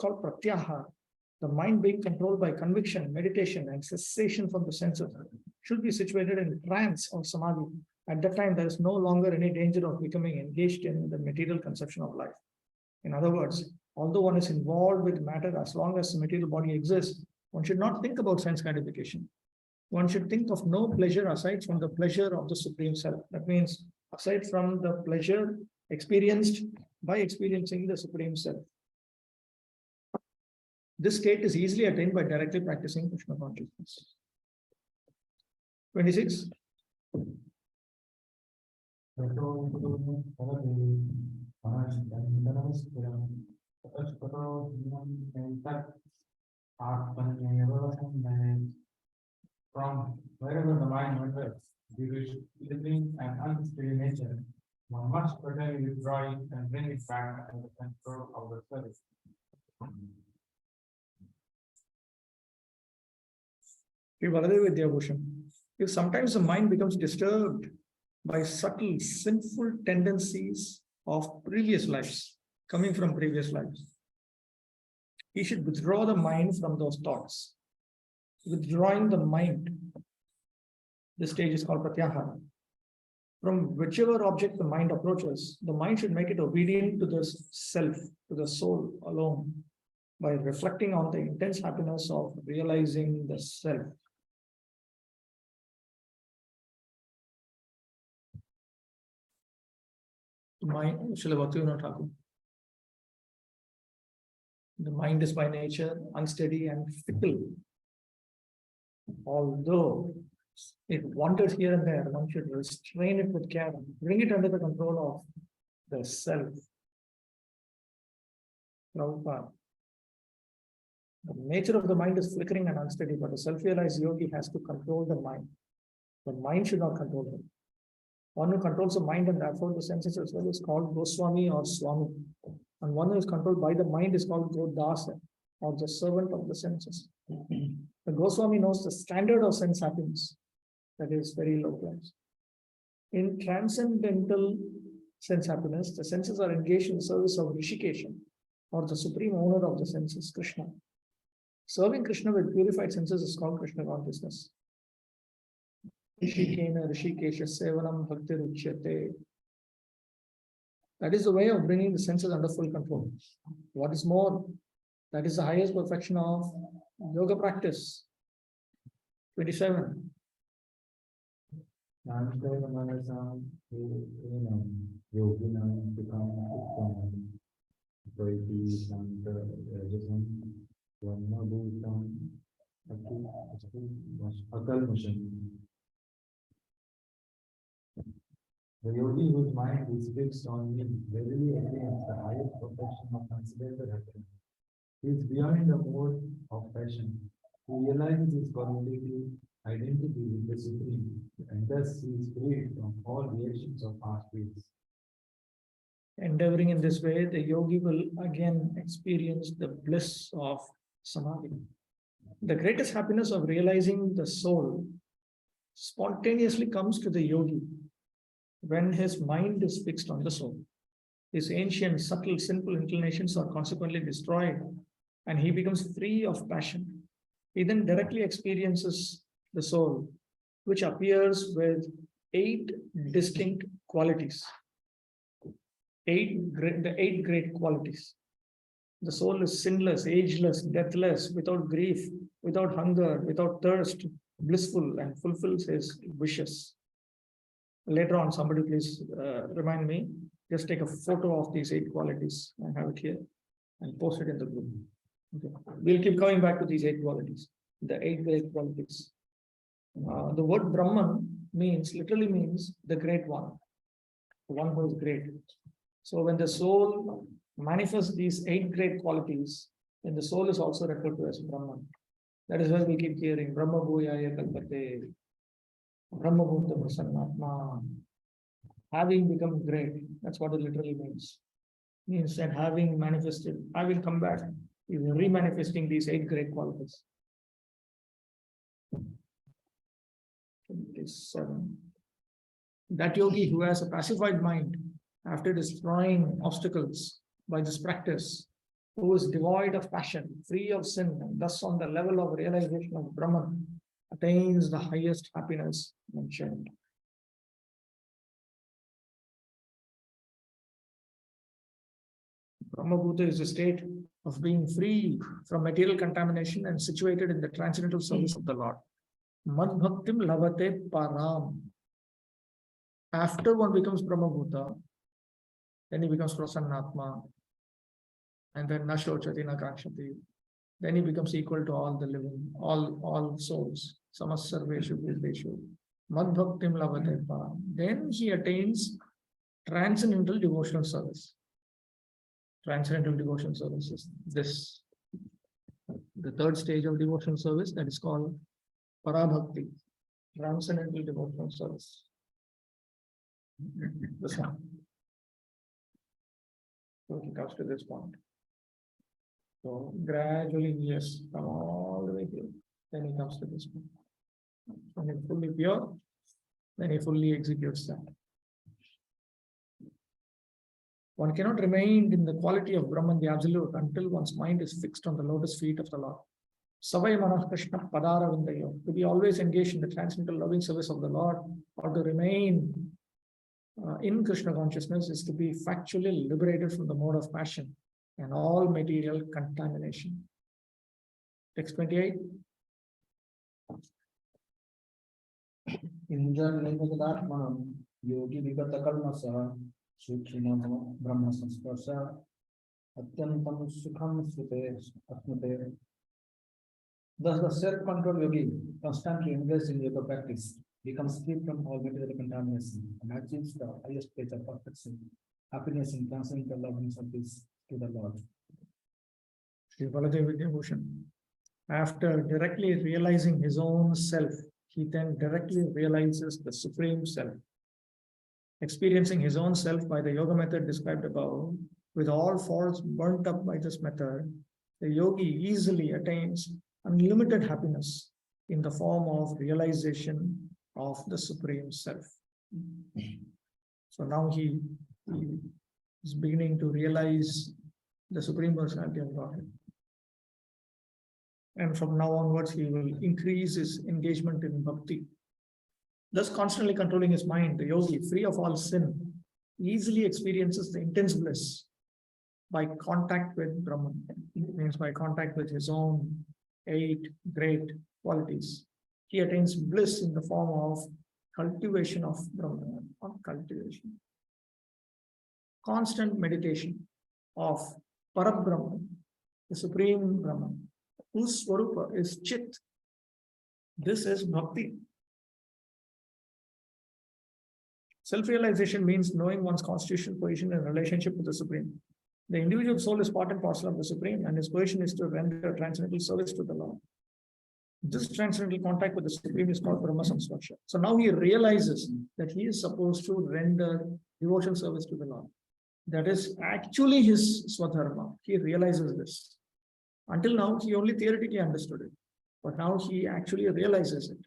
called pratyahara. The mind being controlled by conviction, meditation, and cessation from the senses should be situated in trance or samadhi. At that time, there is no longer any danger of becoming engaged in the material conception of life. In other words, although one is involved with matter as long as the material body exists, one should not think about sense gratification. One should think of no pleasure aside from the pleasure of the Supreme Self. That means, aside from the pleasure experienced by experiencing the Supreme Self. This state is easily attained by directly practicing Krishna consciousness. 26. From wherever the mind wanders, due to living and unsteady nature, one must certainly withdraw it and bring it back under the control of the service. If sometimes the mind becomes disturbed by subtle sinful tendencies of previous lives, coming from previous lives, he should withdraw the mind from those thoughts. Withdrawing the mind, this stage is called pratyahara. From whichever object the mind approaches, the mind should make it obedient to the self, to the soul alone, by reflecting on the intense happiness of realizing the self. The mind is by nature unsteady and fickle. Although it wanders here and there, one should restrain it with care, bring it under the control of the self. Prabhupada. The nature of the mind is flickering and unsteady, but a self-realized yogi has to control the mind. The mind should not control him. One who controls the mind and therefore the senses as well is called Goswami or Swami. And one who is controlled by the mind is called Godasa, or the servant of the senses. The Goswami knows the standard of sense happiness, that is very low class. In transcendental sense happiness, the senses are engaged in the service of Rishikesha, or the supreme owner of the senses, Krishna. Serving Krishna with purified senses is called Krishna consciousness. Rishikena Rishikesha Sevanam Bhakti Ruchyate. That is the way of bringing the senses under full control. What is more, that is the highest perfection of yoga practice. 27. The yogi whose mind is fixed on me readily attains the highest perfection of transcendental happiness. He is beyond the mode of passion. He realizes his qualitative identity with the Supreme, and thus he is freed from all reactions of past ways. Endeavoring in this way, the yogi will again experience the bliss of samadhi. The greatest happiness of realizing the soul spontaneously comes to the yogi when his mind is fixed on the soul. His ancient, subtle, sinful inclinations are consequently destroyed, and he becomes free of passion. He then directly experiences the soul, which appears with 8 distinct qualities. The eight great qualities. The soul is sinless, ageless, deathless, without grief, without hunger, without thirst, blissful, and fulfills his wishes. Later on, somebody please remind me, just take a photo of these 8 qualities. I have it here and post it in the group. Okay. We'll keep coming back to these 8 qualities, the 8 great qualities. The word Brahman literally means the great one, the one who is great. So when the soul manifests these 8 great qualities, then the soul is also referred to as Brahman. That is why we keep hearing Brahma Bhuyaya Kalpate, Brahma Bhuta Prasannatma, having become great. That's what it literally means. Means that having manifested, I will come back, is remanifesting these 8 great qualities. 27. That yogi who has a pacified mind, after destroying obstacles by this practice, who is devoid of passion, free of sin, and thus on the level of realization of Brahman, attains the highest happiness mentioned. Brahmabhuta is a state of being free from material contamination and situated in the transcendental service of the Lord. Mad bhaktim lavate param. After one becomes Brahmabhuta, then he becomes Prasannatma, and then Nashochati Nakakshati. Then he becomes equal to all the living, all souls. Samasarveshu Bhuteshu. Mad bhaktim lavate param. Then he attains transcendental devotional service. Transcendental devotional service is this. The third stage of devotional service, that is called Parabhakti, transcendental devotional service. This one. So he comes to this point. So gradually he has come all the way here. Then he comes to this point. When he's fully pure, then he fully executes that. One cannot remain in the quality of Brahman, the Absolute, until one's mind is fixed on the lotus feet of the Lord. Savai Manah Krishna Padara Vindayo. To be always engaged in the transcendental loving service of the Lord, or to remain in Krishna consciousness, is to be factually liberated from the mode of passion and all material contamination. Text 28. Indra Nirmadaatmanam Yogi Vigata Kalmasa Sukhinam Brahma Sansparsa Atyantam Sukham Sute Atmate. Thus, the self-controlled yogi, constantly engaged in yoga practice, becomes free from all material contamination and achieves the highest stage of perfection, happiness in transcendental loving service to the Lord. Sri Baladev Vidyabhushan. After directly realizing his own self, he then directly realizes the Supreme Self. Experiencing his own self by the yoga method described above, with all faults burnt up by this method, the yogi easily attains unlimited happiness in the form of realization of the Supreme Self. So now he is beginning to realize the Supreme Personality of Godhead. And from now onwards, he will increase his engagement in bhakti. Thus, constantly controlling his mind, the yogi, free of all sin, easily experiences the intense bliss by contact with Brahman. It means by contact with his own 8 great qualities. He attains bliss in the form of cultivation of Brahman, or cultivation. Constant meditation of Parabrahman, the Supreme Brahman, whose Swarupa is Chit. This is Bhakti. Self-realization means knowing one's constitutional position in relationship with the Supreme. The individual soul is part and parcel of the Supreme, and his position is to render transcendental service to the Lord. This transcendental contact with the Supreme is called Brahma Samsparsha. So now he realizes that he is supposed to render devotional service to the Lord. That is actually his Swadharma. He realizes this. Until now, he only theoretically understood it. But now he actually realizes it.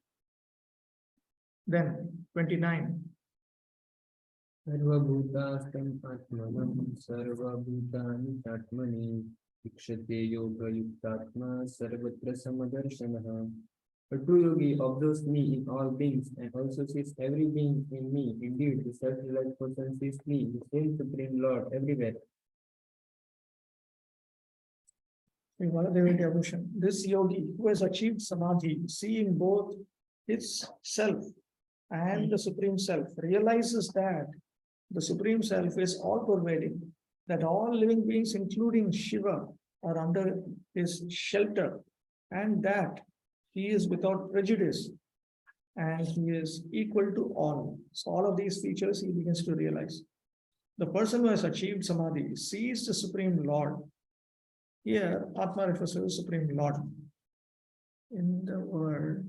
Then, 29. Sarvabhutastam Atmanam Sarvabhutani Atmani Ikshate Yoga Yuktatma Sarvatra Samadarshanaha. A true yogi observes me in all beings and also sees every being in me. Indeed, the self-realized person sees me, the same Supreme Lord, everywhere. This yogi who has achieved samadhi, seeing both its self and the Supreme Self, realizes that the Supreme Self is all-pervading, that all living beings, including Shiva, are under his shelter, and that he is without prejudice, and he is equal to all. So all of these features he begins to realize. The person who has achieved samadhi sees the Supreme Lord. Here, Atma refers to the Supreme Lord. In the word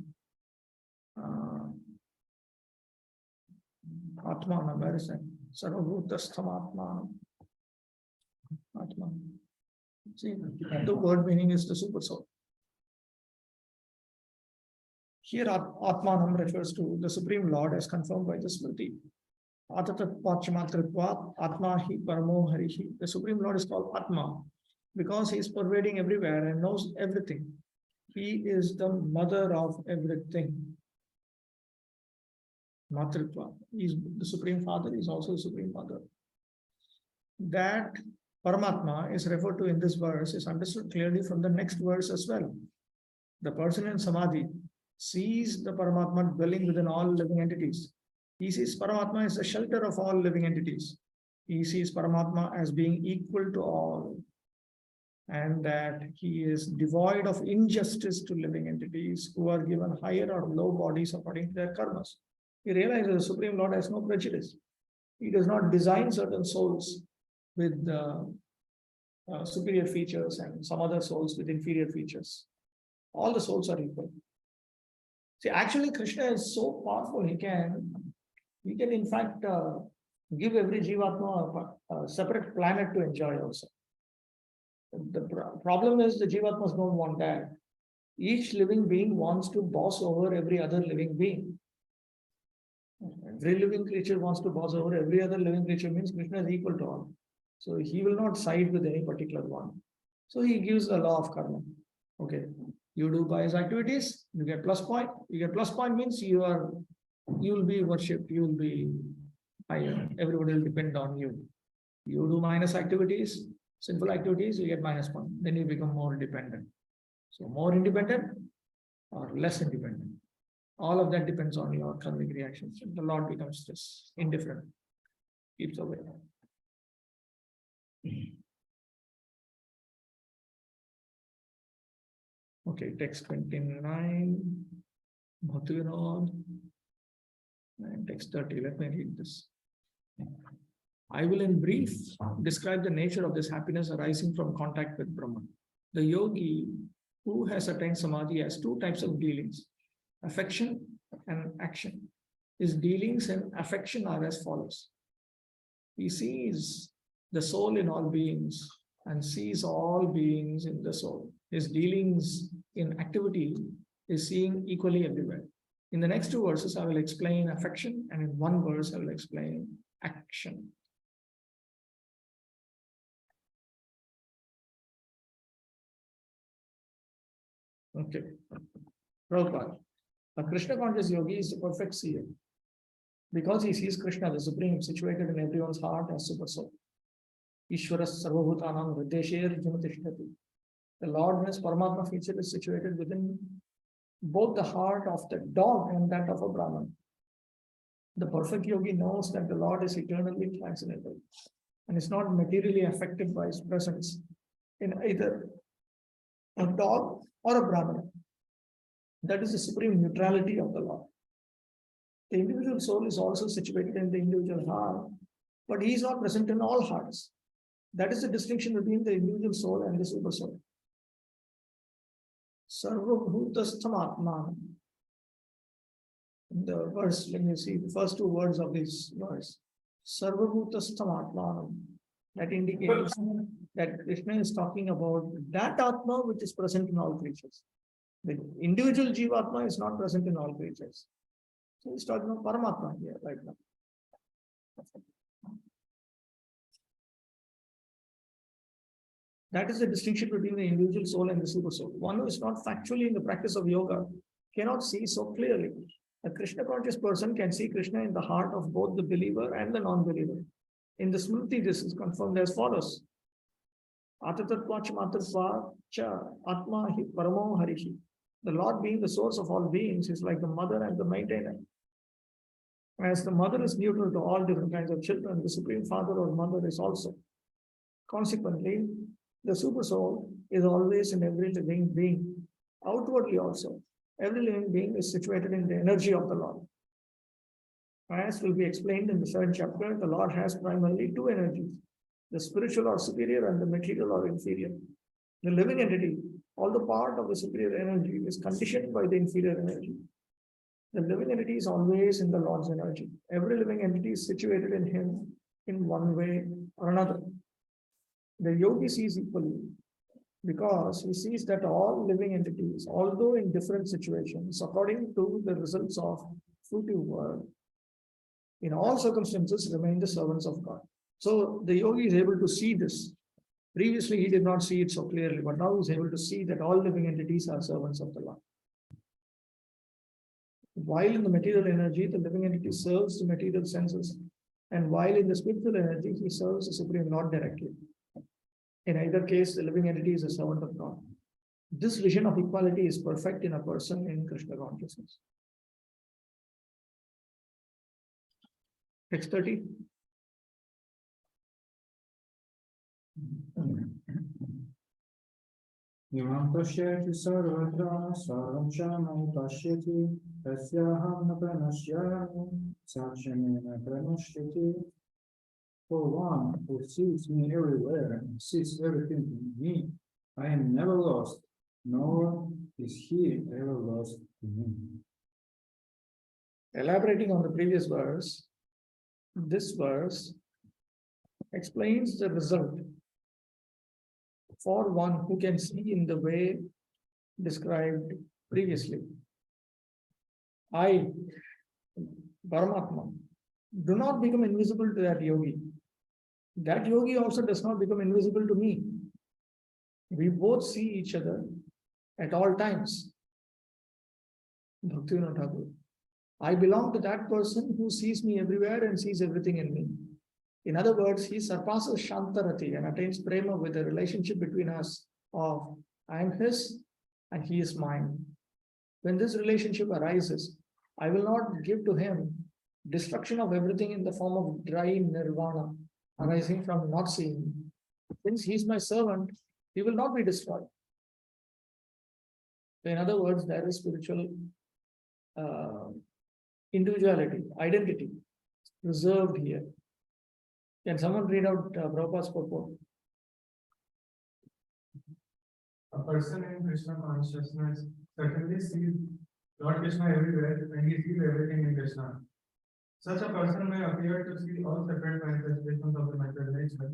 Atmanam, where is that? Sarvabhutastham Atmanam. Atman. See, the word meaning is the super soul. Here, Atmanam refers to the Supreme Lord as confirmed by the Smriti. Atatat Pachamatritvat Atma hi Paramo Harihi. The Supreme Lord is called Atma. because he is pervading everywhere and knows everything. He is the mother of everything. Matritva. He is the Supreme Father, he is also the Supreme Mother. That Paramatma is referred to in this verse is understood clearly from the next verse as well. The person in Samadhi sees the Paramatma dwelling within all living entities. He sees Paramatma as the shelter of all living entities. He sees Paramatma as being equal to all, and that he is devoid of injustice to living entities who are given higher or low bodies according to their karmas. He realizes the Supreme Lord has no prejudice. He does not design certain souls with superior features and some other souls with inferior features. All the souls are equal. See, actually, Krishna is so powerful. He can in fact give every jivatma a separate planet to enjoy also. The problem is the jivatmas don't want that. Each living being wants to boss over every other living being. Every living creature wants to boss over every other living creature, means Krishna is equal to all. So he will not side with any particular one. So he gives the law of karma. Okay, you do pious activities, you get plus point. You get plus point means you will be worshipped, you will be higher. Everybody will depend on you. You do minus activities, sinful activities, you get minus point. Then you become more dependent. So more independent or less independent. All of that depends on your karmic reactions. The Lord becomes just indifferent, keeps away. Okay, text 29, Bhakti and text 30. Let me read this. I will in brief describe the nature of this happiness arising from contact with Brahman. The yogi who has attained samadhi has two types of dealings, affection and action. His dealings and affection are as follows. He sees the soul in all beings and sees all beings in the soul. His dealings in activity is seeing equally everywhere. In the next two verses, I will explain affection, and in one verse, I will explain action. Okay. Prabhupada. A Krishna conscious yogi is the perfect seer because he sees Krishna, the Supreme, situated in everyone's heart as Super Soul. Ishvaras Sarvabhutanam Hridesher Jamatishthati. The Lord in his Paramatma feature is situated within both the heart of the dog and that of a Brahman. The perfect yogi knows that the Lord is eternally transcendental and is not materially affected by his presence in either a dog or a Brahman. That is the supreme neutrality of the Lord. The individual soul is also situated in the individual heart, but he is not present in all hearts. That is the distinction between the individual soul and the super soul. Sarvabhutastham Atman. In the verse, let me see the first two words of this verse. Sarvabhutastham Atman. That indicates that Krishna is talking about that Atma which is present in all creatures. The individual Jivatma is not present in all creatures. So he's talking about Paramatma here right now. That is the distinction between the individual soul and the super soul. One who is not factually in the practice of yoga cannot see so clearly. A Krishna conscious person can see Krishna in the heart of both the believer and the non-believer. In the Smriti, this is confirmed as follows. Atatatva matatva cha atma hi paramo harihi. The Lord being the source of all beings is like the mother and the maintainer. As the mother is neutral to all different kinds of children, the Supreme Father or Mother is also. Consequently, the super soul is always in every living being, outwardly also. Every living being is situated in the energy of the Lord. As will be explained in the third chapter, the Lord has primarily two energies, the spiritual or superior and the material or inferior. The living entity, although part of the superior energy, is conditioned by the inferior energy. The living entity is always in the Lord's energy. Every living entity is situated in him in one way or another. The yogi sees equally because he sees that all living entities, although in different situations, according to the results of fruitive work, in all circumstances remain the servants of God. So the yogi is able to see this. Previously, he did not see it so clearly, but now he's able to see that all living entities are servants of the Lord. While in the material energy, the living entity serves the material senses, and while in the spiritual energy, he serves the Supreme Lord directly. In either case, the living entity is a servant of God. This vision of equality is perfect in a person in Krishna consciousness. Text 30. Imam pashyati sarvatra sarvam shamam pashyati tasyaham na pranashyami sachamena pranashyati. For one who sees me everywhere and sees everything in me, I am never lost, nor is he ever lost to me. Elaborating on the previous verse, this verse explains the result for one who can see in the way described previously. I, Paramatma, do not become invisible to that yogi. That yogi also does not become invisible to me. We both see each other at all times. Bhakti Thakur. I belong to that person who sees me everywhere and sees everything in me. In other words, he surpasses Shantarati and attains prema with the relationship between us of I am his and he is mine. When this relationship arises, I will not give to him destruction of everything in the form of dry nirvana arising from not seeing. Since he is my servant, he will not be destroyed. In other words, there is spiritual individuality, identity reserved here. Can someone read out Prabhupada's purport? A person in Krishna consciousness certainly sees Lord Krishna everywhere and he sees everything in Krishna. Such a person may appear to see all separate manifestations of the material nature,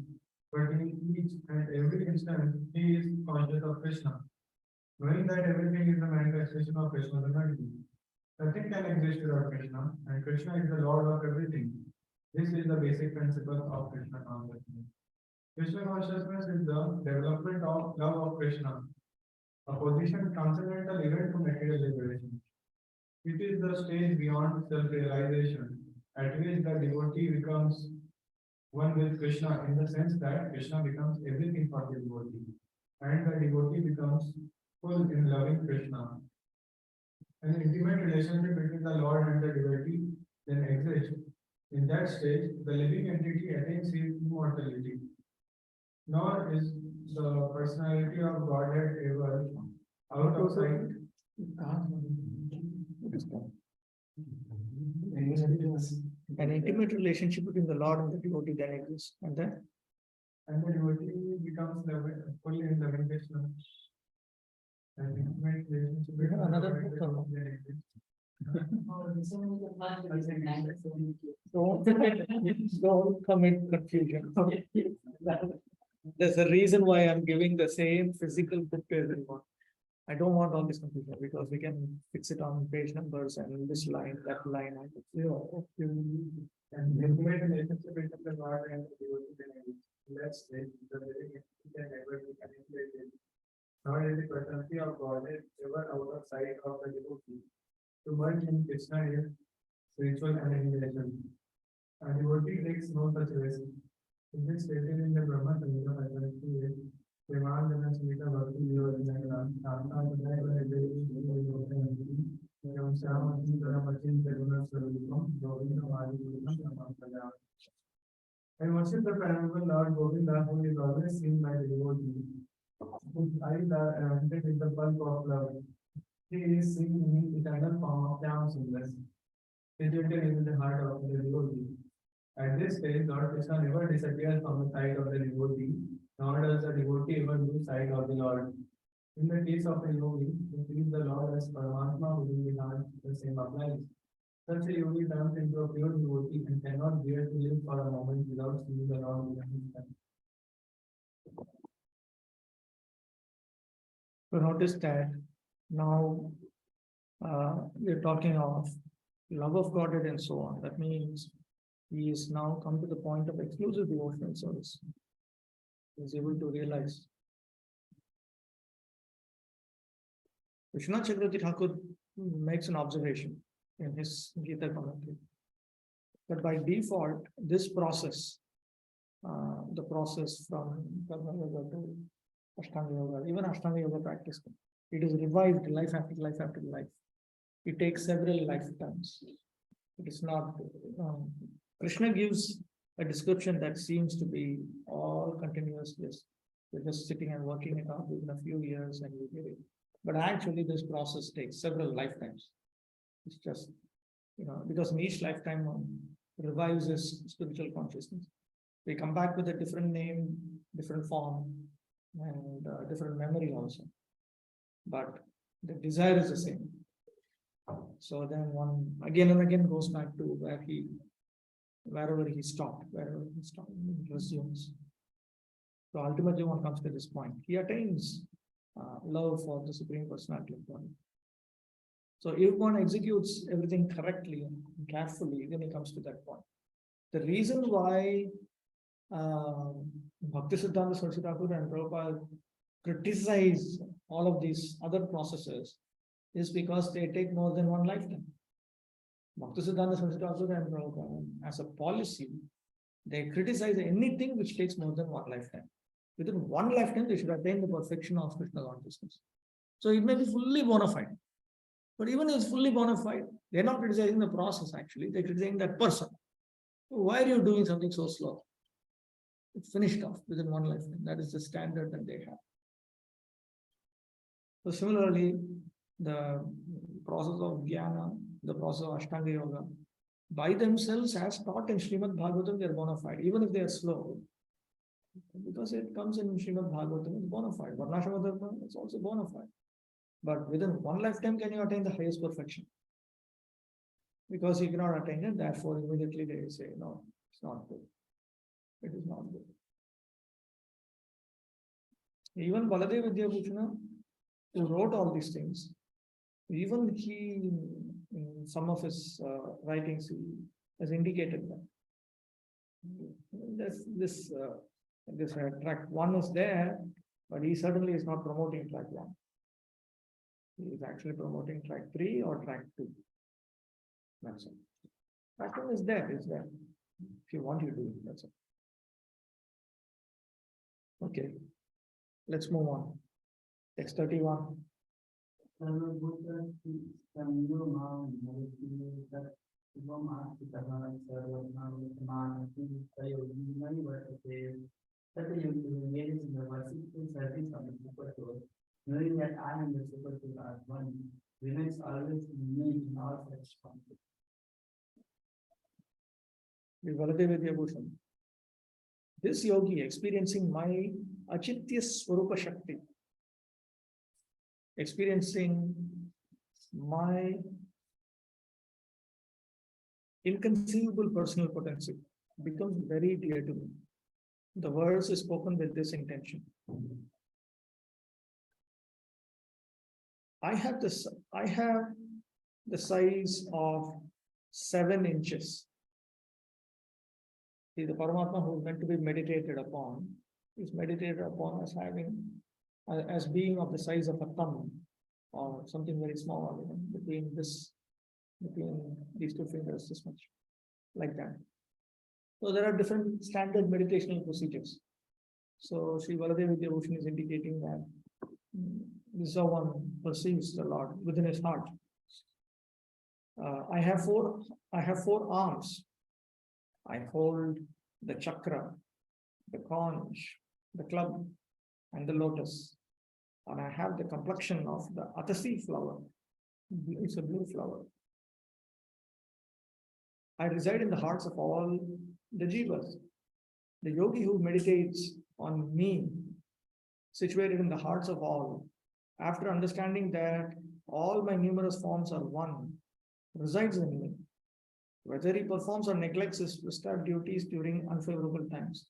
but in each and every instant he is conscious of Krishna. Knowing that everything is a manifestation of Krishna's energy. Nothing can exist without Krishna, and Krishna is the Lord of everything. This is the basic principle of Krishna consciousness. Krishna consciousness is the development of love of Krishna, a position transcendental even to material liberation. It is the stage beyond self-realization, at which the devotee becomes one with Krishna in the sense that Krishna becomes everything for the devotee, and the devotee becomes full in loving Krishna. An intimate relationship between the Lord and the devotee then exists. In that stage, the living entity attains his immortality. Nor is the personality of Godhead ever out of sight. An intimate relationship between the Lord and the devotee then exists. And then? And the devotee becomes fully in loving Krishna. An intimate relationship between Another the book Lord and the devotee. Don't commit confusion. There's a reason why I'm giving the same physical book to everyone. I don't want all this confusion because we can fix it on page numbers and this line, that line. And the intimate relationship between the Lord and the devotee. Let's say the living entity can never be manipulated. Nor is the personality of Godhead ever out of sight of the devotee. To merge in Krishna is spiritual annihilation. A devotee takes no such risk. It is stated in the Brahma Samhita 5.3. Premanjana Samhita Bhakti Yoga Tata Padaya Evam Shamati Paramachin Karuna Sarvipam Govinda Madi Gurukam Namaskara. I worship the Venerable Lord Govinda, who is always seen by the devotee, whose eyes are entered with the bulb of love. He is seen in the eternal form of Shyam Sundar, situated in the heart of the devotee. At this stage, Lord Krishna never disappears from the sight of the devotee, nor does the devotee ever lose sight of the Lord. In the case of a yogi, who sees the Lord as Paramatma within the heart, the same applies. Such a yogi turns into a pure devotee and cannot bear to live for a moment without seeing the Lord within his heart. So notice that now we're talking of love of Godhead and so on. That means he is now come to the point of exclusive devotional service. is able to realize. Vishwanath Chakravarti Thakur makes an observation in his Gita commentary that by default, this process, the process from Karma Yoga to Ashtanga Yoga, even Ashtanga Yoga practice, it is revived life after life after life. It takes several lifetimes. It is not, Krishna gives a description that seems to be all continuous. Yes, you're just sitting and working it out within a few years and you get it. But actually, this process takes several lifetimes. It's just, because in each lifetime revives his spiritual consciousness. We come back with a different name, different form, and different memory also. But the desire is the same. So then one again and again goes back to wherever he stopped, he resumes. So ultimately one comes to this point. He attains love for the Supreme Personality of God. So if one executes everything correctly and carefully, then he comes to that point. The reason why Bhakti Siddhanta Saraswati Thakur and Prabhupada criticize all of these other processes is because they take more than one lifetime. Bhakti Siddhanta Saraswati Thakur and Prabhupada, as a policy, they criticize anything which takes more than one lifetime. Within one lifetime, they should attain the perfection of Krishna consciousness. So it may be fully bona fide. But even if it's fully bona fide, they're not criticizing the process actually, they're criticizing that person. So why are you doing something so slow? It's finished off within one lifetime. That is the standard that they have. So similarly, the process of Jnana, the process of Ashtanga Yoga, by themselves as taught in Srimad Bhagavatam, they are bona fide, even if they are slow. Because it comes in Srimad Bhagavatam, it's bona fide. Varnashrama Dharma, it's also bona fide. But within one lifetime, can you attain the highest perfection? Because you cannot attain it, therefore immediately they say, no, it's not good. It is not good. Even Baladev Vidyabhushan, who wrote all these things, even he, in some of his writings, he has indicated that this track 1 is there, but he certainly is not promoting track 1. He is actually promoting track 3 or track 2. That's it. Track 1 is there, it's there. If you want, you do it. That's it. Okay, let's move on. Text 31. Knowing that I am the Supertool as one, remains always in me in all such conflict. This yogi experiencing my Achitya Swarupa Shakti, experiencing my inconceivable personal potency, becomes very dear to me. The verse is spoken with this intention. I have the size of 7 inches. See, the Paramatma who is meant to be meditated upon is meditated upon as having, as being of the size of a thumb or something very small, between these 2 fingers, this much, like that. So there are different standard meditational procedures. So Sri Baladev Vidyabhushan is indicating that this is how one perceives the Lord within his heart. I have four arms. I hold the chakra, the conch, the club, and the lotus. And I have the complexion of the Atasi flower. It's a blue flower. I reside in the hearts of all the jivas. The yogi who meditates on me, situated in the hearts of all, after understanding that all my numerous forms are one, resides in me. Whether he performs or neglects his prescribed duties during unfavorable times.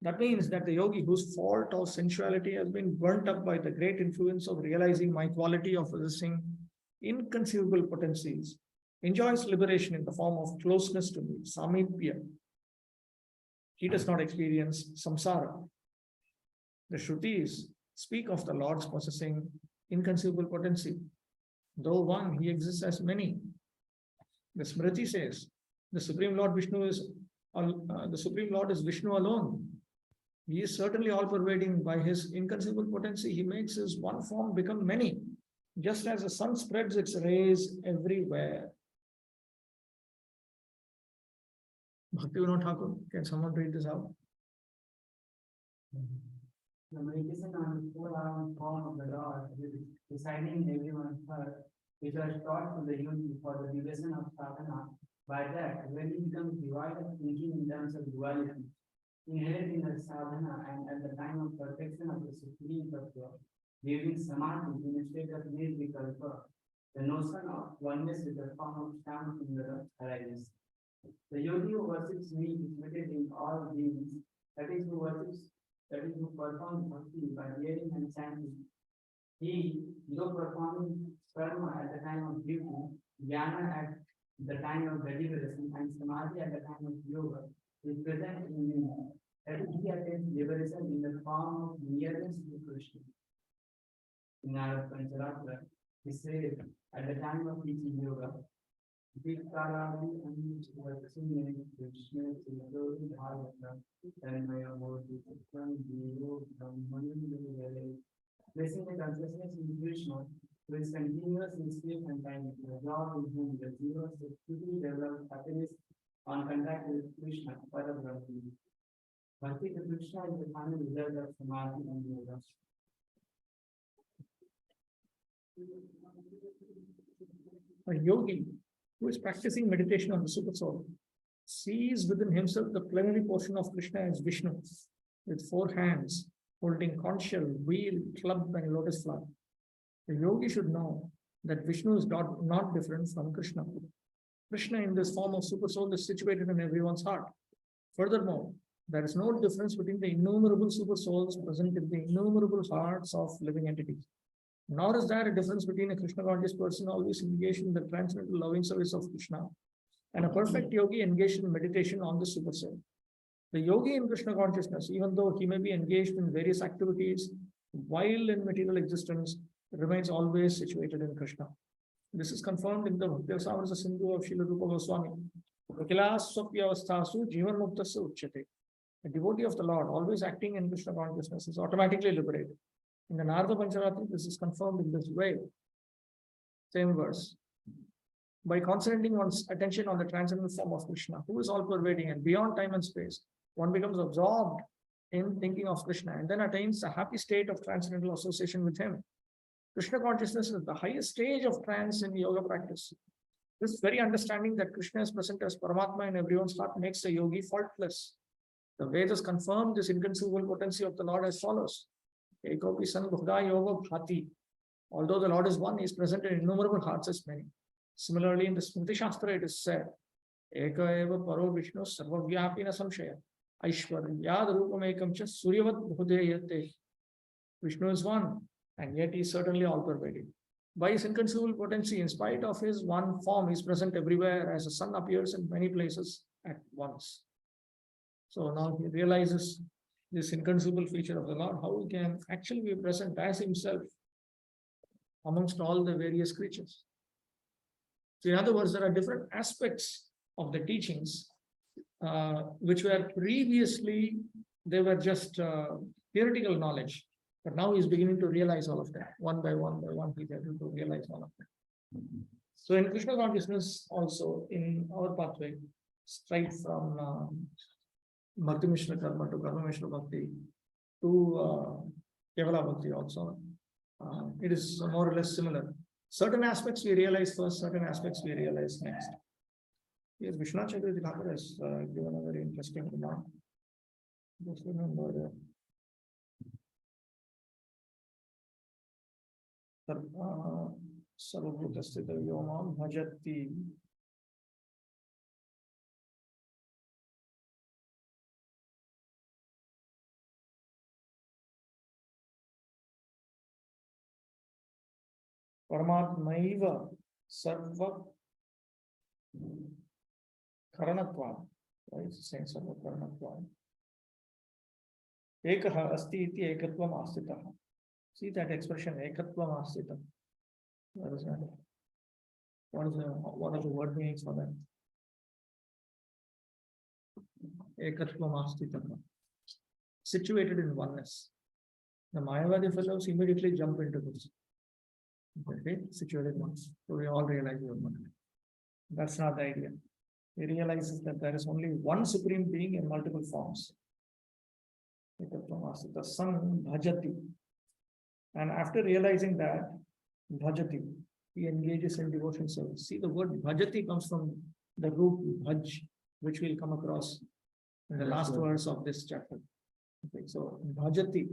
That means that the yogi whose fault or sensuality has been burnt up by the great influence of realizing my quality of possessing inconceivable potencies enjoys liberation in the form of closeness to me, samipya. He does not experience samsara. The Shrutis speak of the Lord's possessing inconceivable potency. Though one, he exists as many. The Smriti says the Supreme Lord is Vishnu alone. He is certainly all pervading. By his inconceivable potency, he makes his one form become many, just as the sun spreads its rays everywhere. Bhakti Thakur, can someone read this out? The meditation on the four-armed form of the Lord residing in everyone's heart, which was taught to the yogi for the duration of sadhana. By that, when he becomes devoid of thinking in terms of duality, inherent in the sadhana and at the time of perfection of the supreme tattva, during samadhi in a state of nirvikalpa, the notion of oneness with the form of Shyamsundara arises. The yogi who worships me is rooted in all beings, that is who performs bhakti by hearing and chanting. He, though performing karma at the time of duty, jnana at the time of deliberation, and samadhi at the time of yoga, is present in me. That he attains liberation in the form of nearness to Krishna. In our Pancharatra, he says at the time of teaching yoga, Vikaradi and Vatsini Krishna Chidori Bharata Tanmaya Bodhi Sattam Jiro Brahmani. Placing the consciousness in Krishna, who is continuous in sleep and time, the job in whom the zero quickly develops happiness on contact with Krishna, Pada Brahmani. Bhakti to Krishna is the final result of Samadhi and Yoga. A yogi who is practicing meditation on the super soul sees within himself the plenary portion of Krishna as Vishnu, with 4 hands holding conch shell, wheel, club, and lotus flower. The yogi should know that Vishnu is not different from Krishna. Krishna in this form of super soul is situated in everyone's heart. Furthermore, there is no difference between the innumerable super souls present in the innumerable hearts of living entities. Nor is there a difference between a Krishna conscious person always engaged in the transcendental loving service of Krishna and a perfect yogi engaged in meditation on the super soul. The yogi in Krishna consciousness, even though he may be engaged in various activities while in material existence, remains always situated in Krishna. This is confirmed in the Bhakti Rasamrasa Sindhu of Srila Rupa Goswami. A devotee of the Lord, always acting in Krishna consciousness, is automatically liberated. In the Narada Pancharatri, this is confirmed in this way. Same verse. By concentrating one's attention on the transcendental form of Krishna, who is all pervading and beyond time and space, one becomes absorbed in thinking of Krishna and then attains a happy state of transcendental association with him. Krishna consciousness is the highest stage of trance in yoga practice. This very understanding that Krishna is present as Paramatma in everyone's heart makes the yogi faultless. The Vedas confirm this inconceivable potency of the Lord as follows. Ekopi san bhuda yoga bhati. Although the Lord is one, he is present in innumerable hearts as many. Similarly, in the Smriti Shastra, it is said, Eka eva paro Vishnu sarvavyapi na samshaya. Aishwaryad rupam ekam cha suryavat bhudeyate. Vishnu is one, and yet he is certainly all pervading. By his inconceivable potency, in spite of his one form, he is present everywhere as the sun appears in many places at once. So now he realizes this inconceivable feature of the Lord, how he can actually be present as himself amongst all the various creatures. So in other words, there are different aspects of the teachings which were previously, they were just theoretical knowledge. But now he's beginning to realize all of that. One by one, he's able to realize all of that. So in Krishna consciousness also, in our pathway, straight from Bhakti Mishra Karma to Karma Mishra Bhakti to Kevala Bhakti also, it is more or less similar. Certain aspects we realize first, certain aspects we realize next. Yes, Vishwanath Chakravarti Thakur has given a very interesting remark. Just remember Sarvabhutasthita Vyomam Bhajati. Paramatmaiva Sarva Karanatvam. Right? It's saying Sarva Karanatvam. Ekaha asti iti ekatvam astitah. See that expression, ekatvam astitah. What is that? What are the word meanings for that? Ekatvam astitah. Situated in oneness. The Mayavadi fellows immediately jump into this. Okay, situated once. So we all realize we are one. That's not the idea. He realizes that there is only one supreme being in multiple forms. The sun bhajati. And after realizing that, bhajati, he engages in devotion service. See, the word bhajati comes from the root bhaj, which we'll come across in the last verse of this chapter. Okay, so bhajati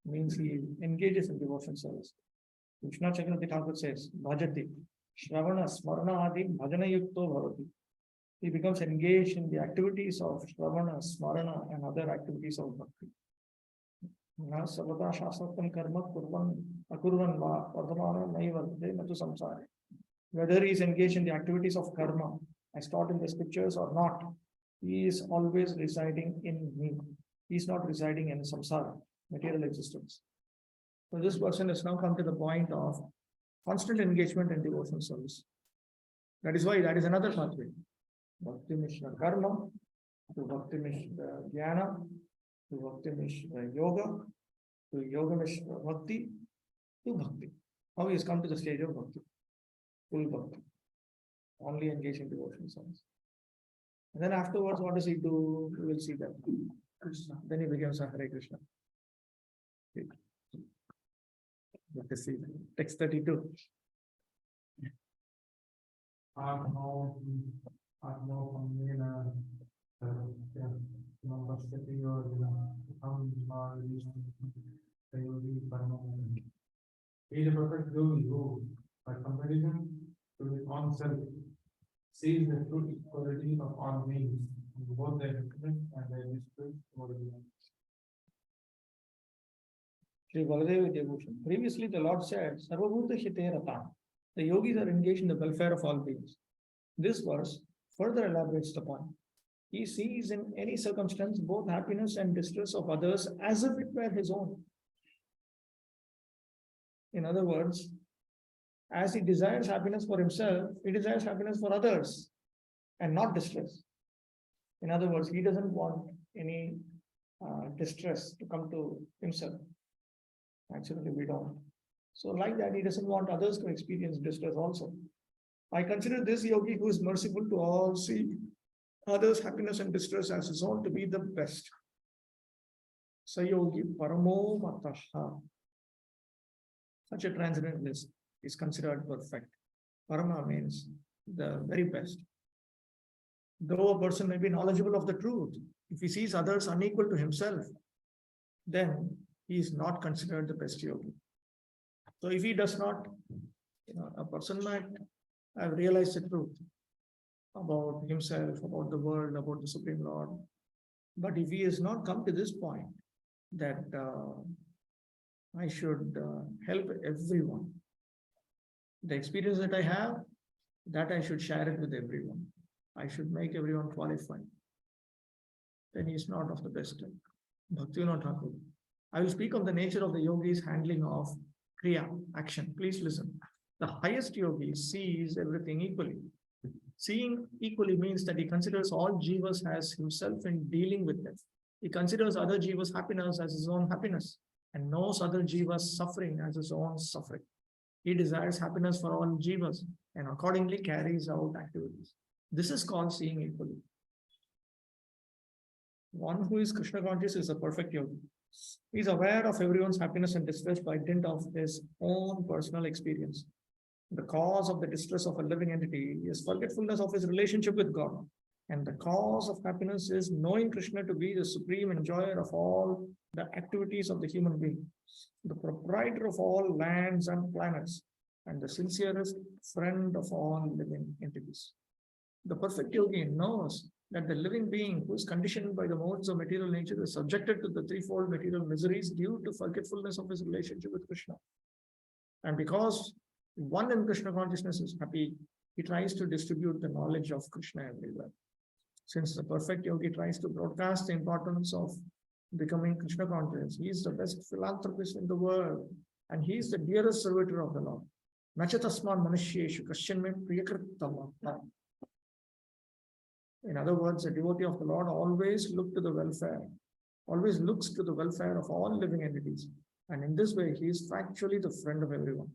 means he engages in devotion service. Vishnu Chakravarti Thakur says, bhajati, shravana, smarana adi, bhajana yukto bhavati. He becomes engaged in the activities of shravana, smarana, and other activities of bhakti. Sarvata shasatram karma kurvan akurvan va vardhamana naivarte natu samsare. Whether he is engaged in the activities of karma, as taught in the scriptures or not, he is always residing in me. He is not residing in samsara, material existence. So this person has now come to the point of constant engagement in devotional service. That is why that is another pathway. Bhakti Mishra Karma, to Bhakti Mishra Jnana, to Bhakti Mishra Yoga, to Yoga Mishra Bhakti, to Bhakti. Now he has come to the stage of Bhakti, full Bhakti, only engaged in devotional service. And then afterwards, what does he do? We will see that. Krishna. Then he becomes a Hare Krishna. Okay. Let us see. Text 32. He is a perfect yogi who, by comparison to his own self, sees the true equality of all beings, both their difference and their disputes over the Shri Baladeva devotion. Previously, the Lord said, Sarvabhuta Hite Rata. The yogis are engaged in the welfare of all beings. This verse further elaborates the point. He sees in any circumstance both happiness and distress of others as if it were his own. In other words, as he desires happiness for himself, he desires happiness for others and not distress. In other words, he doesn't want any distress to come to himself. Actually, we don't. So like that, he doesn't want others to experience distress also. I consider this yogi who is merciful to all, see others' happiness and distress as his own to be the best. Sayogi paramo mataha. Such a transcendentalist is considered perfect. Parama means the very best. Though a person may be knowledgeable of the truth, if he sees others unequal to himself, then he is not considered the best yogi. So if he does not, a person might have realized the truth about himself, about the world, about the Supreme Lord. But if he has not come to this point that I should help everyone, the experience that I have, that I should share it with everyone. I should make everyone qualified. Then he is not of the best type. Bhakti not Thakur. I will speak of the nature of the yogi's handling of kriya, action. Please listen. The highest yogi sees everything equally. Seeing equally means that he considers all jivas as himself in dealing with them. He considers other jivas' happiness as his own happiness and knows other jivas' suffering as his own suffering. He desires happiness for all jivas and accordingly carries out activities. This is called seeing equally. One who is Krishna conscious is a perfect yogi. He is aware of everyone's happiness and distress by dint of his own personal experience. The cause of the distress of a living entity is forgetfulness of his relationship with God. And the cause of happiness is knowing Krishna to be the supreme enjoyer of all the activities of the human being, the proprietor of all lands and planets, and the sincerest friend of all living entities. The perfect yogi knows that the living being who is conditioned by the modes of material nature is subjected to the threefold material miseries due to forgetfulness of his relationship with Krishna. And because one in Krishna consciousness is happy, he tries to distribute the knowledge of Krishna everywhere. Since the perfect yogi tries to broadcast the importance of becoming Krishna conscious. He is the best philanthropist in the world, and he is the dearest servitor of the Lord. Nachatasman manusheshu kasyan me priyakritam. In other words, a devotee of the Lord always looks to the welfare of all living entities. And in this way, he is factually the friend of everyone.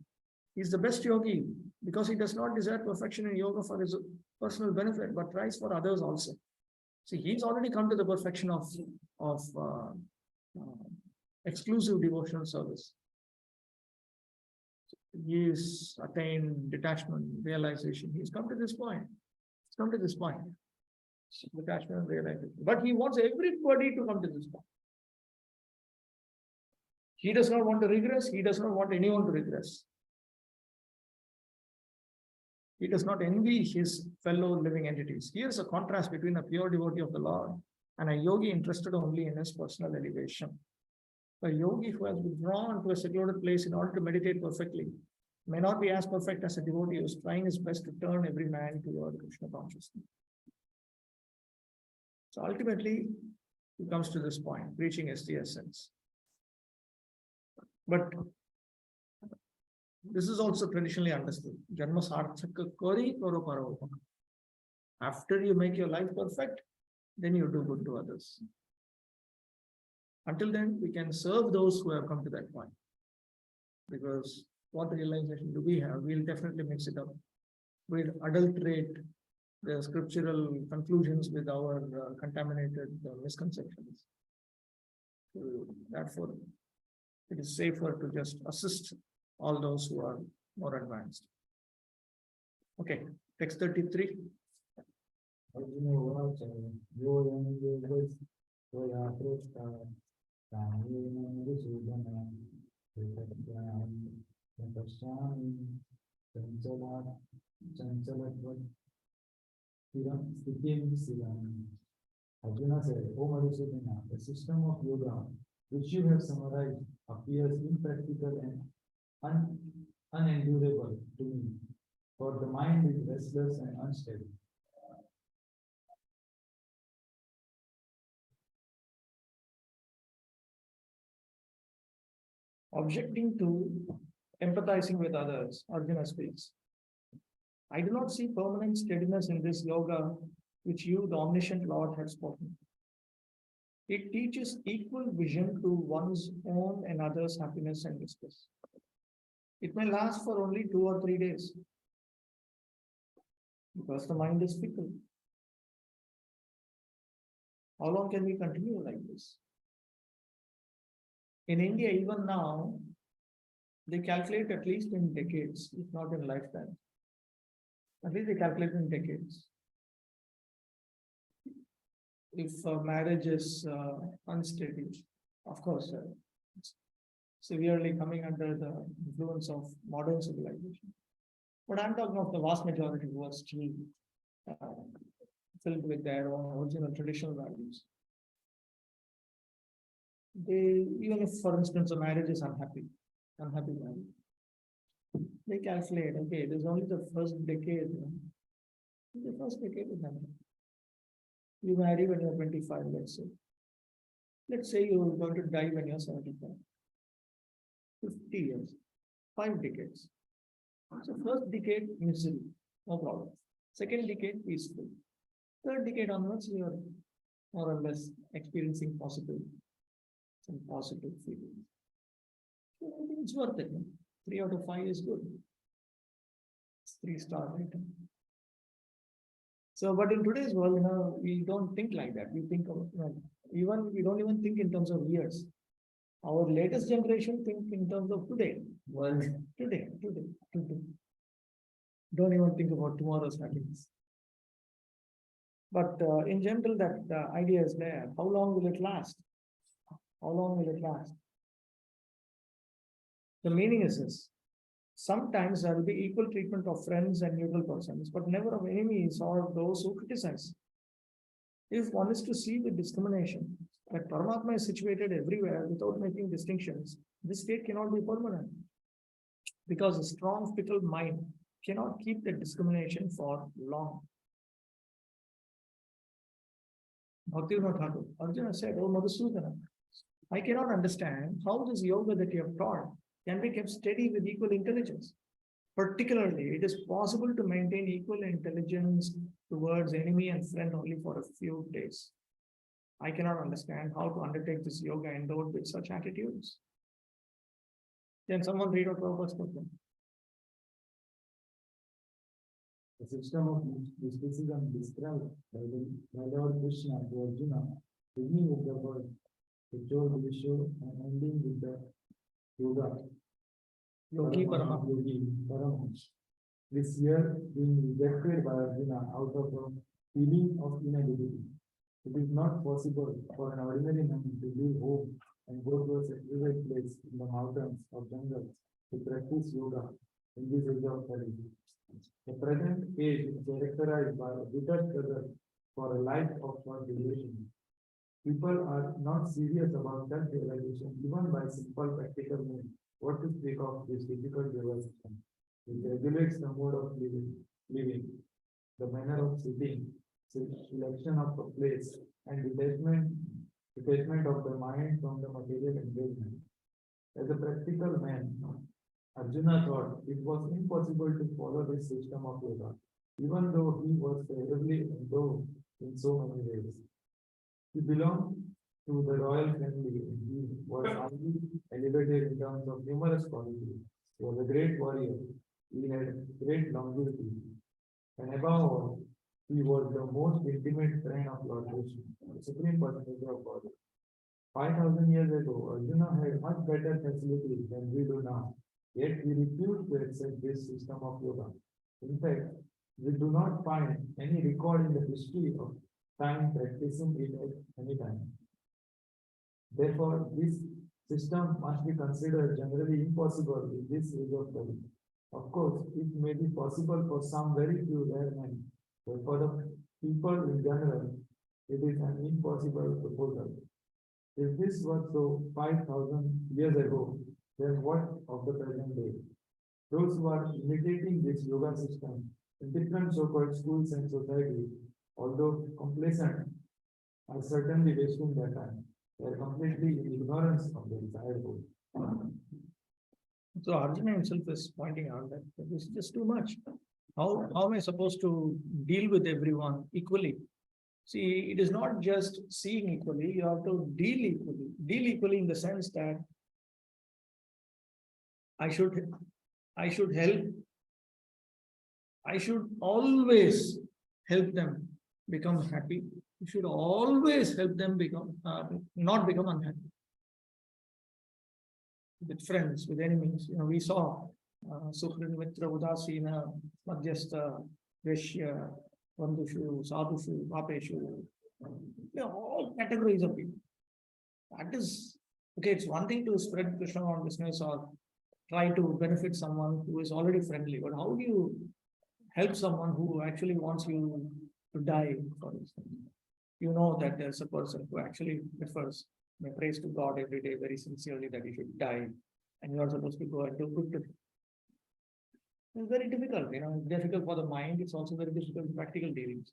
He is the best yogi because he does not desire perfection in yoga for his personal benefit, but tries for others also. See, he's already come to the perfection of exclusive devotional service. He has attained detachment, realization. He's come to this point. He's come to this point. Detachment and realization. But he wants everybody to come to this point. He does not want to regress. He does not want anyone to regress. He does not envy his fellow living entities. Here's a contrast between a pure devotee of the Lord and a yogi interested only in his personal elevation. A yogi who has withdrawn to a secluded place in order to meditate perfectly may not be as perfect as a devotee who is trying his best to turn every man toward Krishna consciousness. So ultimately, he comes to this point, reaching is the essence. But this is also traditionally understood. Janma sarthaka kari karo paro. After you make your life perfect, then you do good to others. Until then, we can serve those who have come to that point. Because what realization do we have? We'll definitely mix it up. We'll adulterate the scriptural conclusions with our contaminated misconceptions. So therefore, it is safer to just assist all those who are more advanced. Okay, text 33. Arjuna said, O Madhusudana, the system of yoga which you have summarized appears impractical and unendurable to me, for the mind is restless and unstable. Objecting to empathizing with others, Arjuna speaks. I do not see permanent steadiness in this yoga which you, the omniscient Lord, have spoken. It teaches equal vision to one's own and others' happiness and distress. It may last for only 2 or 3 days because the mind is fickle. How long can we continue like this? In India, even now, they calculate at least in decades, if not in lifetime. At least they calculate in decades. If marriage is unsteady, of course, it's severely coming under the influence of modern civilization. But I'm talking of the vast majority who are still filled with their own original traditional values. They, even if, for instance, a marriage is unhappy marriage, they calculate, okay, there's only the first decade. The first decade is unhappy. You marry when you're 25, let's say. Let's say you're going to die when you're 75. 50 years, 5 decades. So first decade, misery, no problem. Second decade, peaceful. Third decade onwards, you are more or less experiencing some positive feelings. So I think it's worth it. 3 out of 5 is good. It's 3-star rating. So, but in today's world, we don't think like that. We think of, we don't even think in terms of years. Our latest generation think in terms of today. Well, today. Don't even think about tomorrow's happiness. But in general, that the idea is there. How long will it last? How long will it last? The meaning is this. Sometimes there will be equal treatment of friends and neutral persons, but never of enemies or those who criticize. If one is to see the discrimination that Paramatma is situated everywhere without making distinctions, this state cannot be permanent. Because a strong, fickle mind cannot keep the discrimination for long. Bhakti Thakur, Arjuna said, Oh Madhusudana, I cannot understand how this yoga that you have taught can be kept steady with equal intelligence. Particularly, it is possible to maintain equal intelligence towards enemy and friend only for a few days. I cannot understand how to undertake this yoga endowed with such attitudes. Can someone read out Prabhupada's question? The system of mysticism described by Lord Krishna to Arjuna, beginning with the word, the Joe, and ending with the yoga. Yogi Parama. Yogi Paramahansa. This year being rejected by Arjuna out of a feeling of inability. It is not possible for an ordinary man to leave home and go to a secluded place in the mountains or jungles to practice yoga in this age of Kali. The present age is characterized by a bitter struggle for a life of short duration. People are not serious about self-realization even by simple practical means. What to speak of this difficult yoga system, which regulates the mode of living, the manner of sitting, selection of a place, and detachment of the mind from the material engagement. As a practical man, Arjuna thought it was impossible to follow this system of yoga, even though he was favorably endowed in so many ways. He belonged to the royal family and he was highly elevated in terms of numerous qualities. He was a great warrior. He had great longevity. And above all, he was the most intimate friend of Lord Krishna, the Supreme Personality of God. 5,000 years ago, Arjuna had much better facilities than we do now. Yet he refused to accept this system of yoga. In fact, we do not find any record in the history of time practicing it at any time. Therefore, this system must be considered generally impossible in this age of Kali. Of course, it may be possible for some very few rare men, but for the people in general, it is an impossible proposal. If this was so 5,000 years ago, then what of the present day? Those who are imitating this yoga system in different so-called schools and societies, although complacent, are certainly wasting their time. They are completely in ignorance of the desired goal. So Arjuna himself is pointing out that this is just too much. How am I supposed to deal with everyone equally? See, it is not just seeing equally, you have to deal equally. Deal equally in the sense that I should help. I should always help them become happy. You should always help them not become unhappy. With friends, with enemies, we saw Sukhrin, Mitra, Udasina, Madhyastha, Veshya, Vandushu, Sadhushu, Papeshu, all categories of people. That is, okay, it's one thing to spread Krishna consciousness or try to benefit someone who is already friendly, but how do you help someone who actually wants you to die, for instance? You know that there's a person who actually prefers, prays to God every day very sincerely that he should die, and you are supposed to go and do good to him. It's very difficult, it's difficult for the mind, it's also very difficult in practical dealings.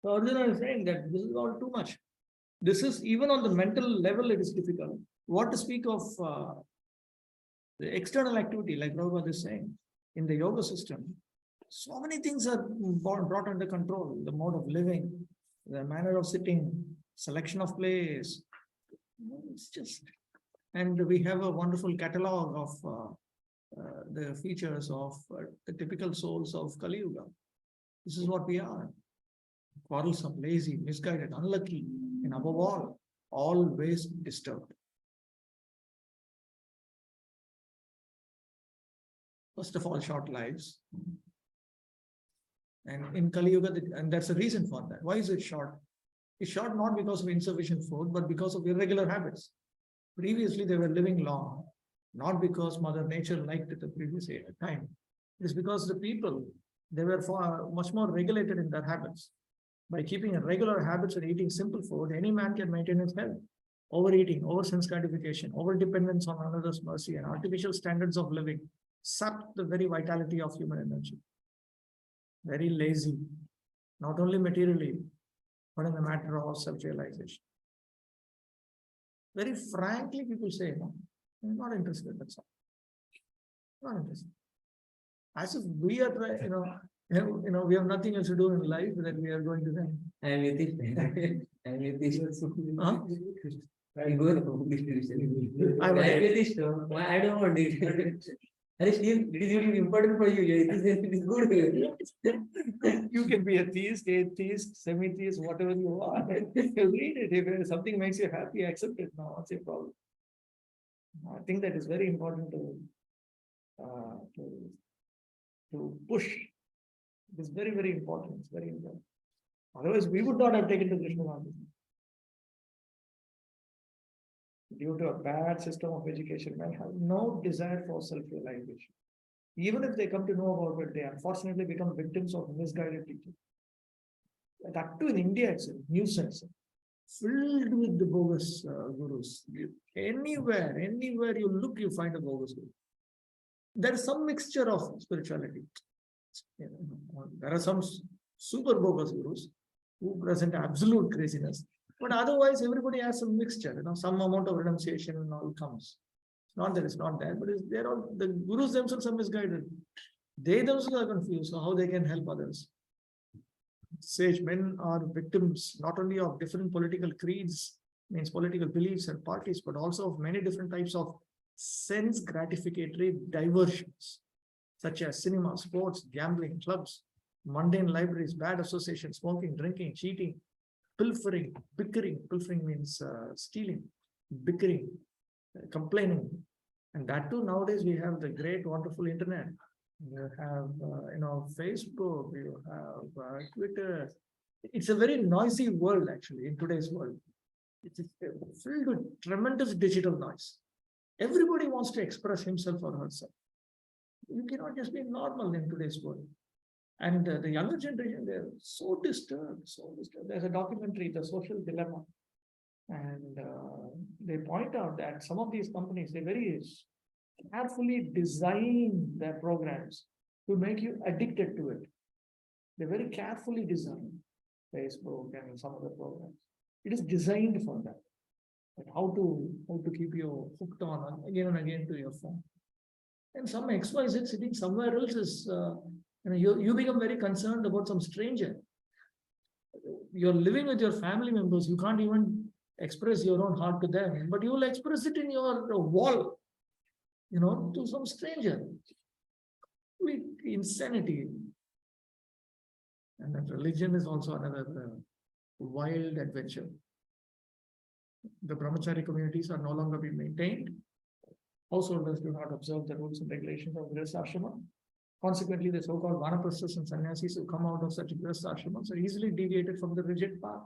So Arjuna is saying that this is all too much. This is, even on the mental level, it is difficult. What to speak of the external activity, like Prabhupada is saying, in the yoga system, so many things are brought under control. The mode of living, the manner of sitting, selection of place. It's just, and we have a wonderful catalog of the features of the typical souls of Kali Yuga. This is what we are: quarrelsome, lazy, misguided, unlucky, and above all, always disturbed. First of all, short lives. And in Kali Yuga, and that's a reason for that. Why is it short? It's short not because of insufficient food, but because of irregular habits. Previously, they were living long, not because Mother Nature liked it the previous time. It is because the people, they were much more regulated in their habits. By keeping regular habits and eating simple food, any man can maintain his health. Overeating, over-sense gratification, over-dependence on another's mercy, and artificial standards of living sap the very vitality of human energy. Very lazy, not only materially, but in the matter of self-realization. Very frankly, people say, no, I'm not interested, that's all. Not interested. As if we are, we have nothing else to do in life that we are going to them. I'm with it. I'm with this. Huh? I go to I'm I'm with this. I don't want it. It is really important for you. It is good. You can be a theist, atheist, semi-theist, whatever you are. You read it. If something makes you happy, accept it. No, what's your problem? I think that is very important to push. It is very, very important. It's very important. Otherwise, we would not have taken to Krishna consciousness. Due to a bad system of education, men have no desire for self-realization. Even if they come to know about it, they unfortunately become victims of misguided teaching. That too in India, it's a nuisance, filled with the bogus gurus. Anywhere you look, you find a bogus guru. There is some mixture of spirituality. There are some super bogus gurus who present absolute craziness. But otherwise, everybody has some mixture, some amount of renunciation and all comes. It's not that it's not there, but they're all, the gurus themselves are misguided. They themselves are confused, so how they can help others. Sage men are victims not only of different political creeds, means political beliefs and parties, but also of many different types of sense gratificatory diversions, such as cinema, sports, gambling, clubs, mundane libraries, bad association, smoking, drinking, cheating, pilfering, bickering. Pilfering means stealing, bickering, complaining. And that too, nowadays we have the great, wonderful internet. You have, Facebook, you have Twitter. It's a very noisy world, actually, in today's world. It's filled with tremendous digital noise. Everybody wants to express himself or herself. You cannot just be normal in today's world. And the younger generation, they're so disturbed, so disturbed. There's a documentary, The Social Dilemma. And they point out that some of these companies, they very carefully design their programs to make you addicted to it. They're very carefully designed, Facebook and some other programs. It is designed for that. Like how to keep you hooked on again and again to your phone. And some XYZ sitting somewhere else is, you become very concerned about some stranger. You're living with your family members. You can't even express your own heart to them, but you will express it in your wall, to some stranger. With insanity. And that religion is also another wild adventure. The brahmachari communities are no longer being maintained. Householders do not observe the rules and regulations of grihastha ashrama. Consequently, the so-called vanaprasthas and sannyasis who come out of such grihastha ashramas are easily deviated from the rigid path.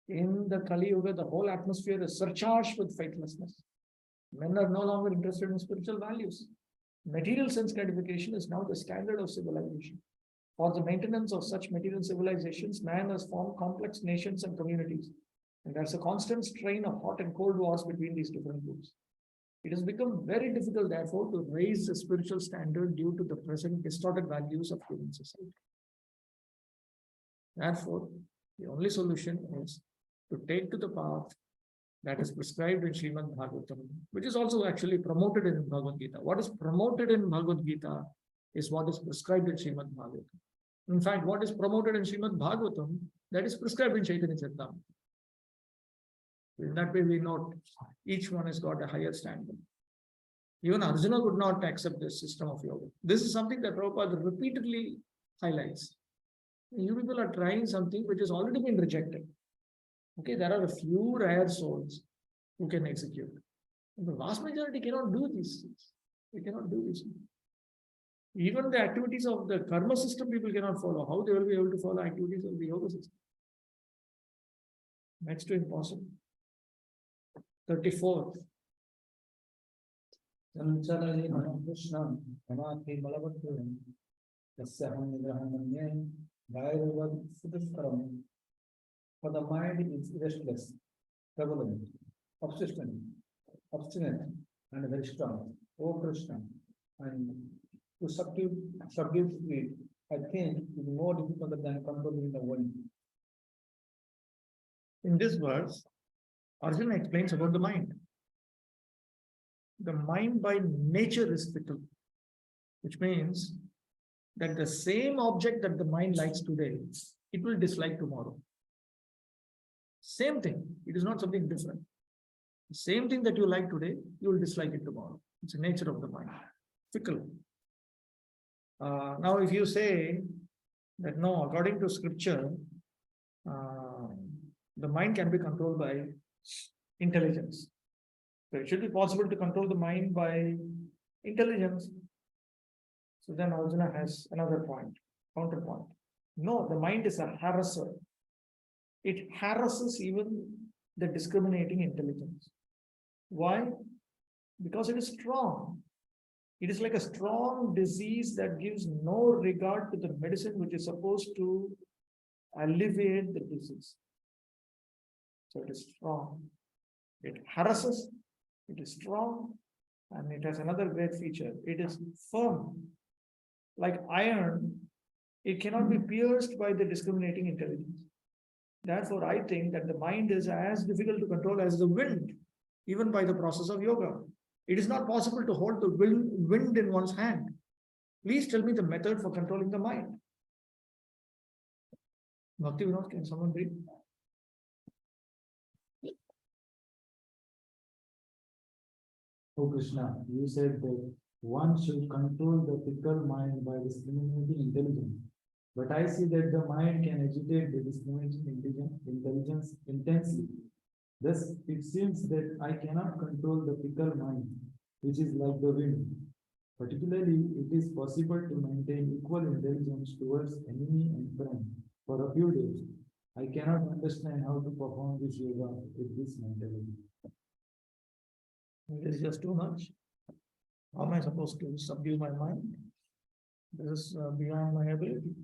In the Kali Yuga, the whole atmosphere is surcharged with faithlessness. Men are no longer interested in spiritual values. Material sense gratification is now the standard of civilization. For the maintenance of such material civilizations, man has formed complex nations and communities. And there's a constant strain of hot and cold wars between these different groups. It has become very difficult, therefore, to raise the spiritual standard due to the present distorted values of human society. Therefore, the only solution is to take to the path that is prescribed in Srimad Bhagavatam, which is also actually promoted in Bhagavad Gita. What is promoted in Bhagavad Gita is what is prescribed in Srimad Bhagavatam. In fact, what is promoted in Srimad Bhagavatam, that is prescribed in Chaitanya Charitamrita. In that way, we note each one has got a higher standard. Even Arjuna could not accept this system of yoga. This is something that Prabhupada repeatedly highlights. You people are trying something which has already been rejected. Okay, there are a few rare souls who can execute. The vast majority cannot do these things. They cannot do this. Even the activities of the karma system, people cannot follow. How they will be able to follow activities of the yoga system? Next to impossible. 34th. For the mind is restless, turbulent, obstinate, and very strong. O Krishna, and to subdue it, I think is more difficult than controlling the wind. In this verse, Arjuna explains about the mind. The mind by nature is fickle, which means that the same object that the mind likes today, it will dislike tomorrow. Same thing. It is not something different. The same thing that you like today, you will dislike it tomorrow. It's the nature of the mind. Fickle. Now, if you say that no, according to scripture, the mind can be controlled by intelligence. So it should be possible to control the mind by intelligence. So then Arjuna has another point, counterpoint. No, the mind is a harasser. It harasses even the discriminating intelligence. Why? Because it is strong. It is like a strong disease that gives no regard to the medicine which is supposed to alleviate the disease. So it is strong. It harasses, it is strong, and it has another great feature. It is firm. Like iron, it cannot be pierced by the discriminating intelligence. Therefore, I think that the mind is as difficult to control as the wind, even by the process of yoga. It is not possible to hold the wind in one's hand. Please tell me the method for controlling the mind. Bhakti Vinod, can someone read? Oh Krishna, you said that one should control the fickle mind by discriminating intelligence. But I see that the mind can agitate the discriminating intelligence intensely. Thus, it seems that I cannot control the fickle mind, which is like the wind. Particularly, it is possible to maintain equal intelligence towards enemy and friend for a few days. I cannot understand how to perform this yoga with this mentality. This is just too much. How am I supposed to subdue my mind? This is beyond my ability.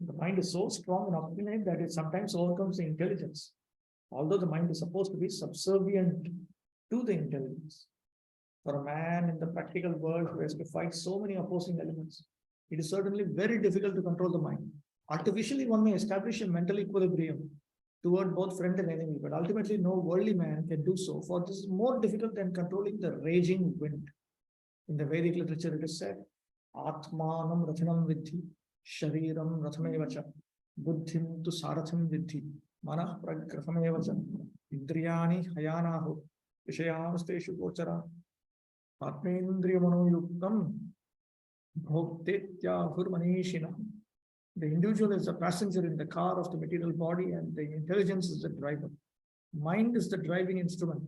The mind is so strong and obstinate that it sometimes overcomes the intelligence. Although the mind is supposed to be subservient to the intelligence. For a man in the practical world who has to fight so many opposing elements, it is certainly very difficult to control the mind. Artificially, one may establish a mental equilibrium toward both friend and enemy, but ultimately no worldly man can do so, for this is more difficult than controlling the raging wind. In the Vedic literature, it is said, Atmanam Rathanam Vidhi, Shariram Rathamevacha, Buddhim tu Saratham Vidhi, Manah Pragrahamevacha, Indriyani Hayanahu, Vishayamasteshu Gochara, Atmendriya Manoyuktam, Bhoktetya Hurmanishina. The individual is the passenger in the car of the material body, and the intelligence is the driver. Mind is the driving instrument,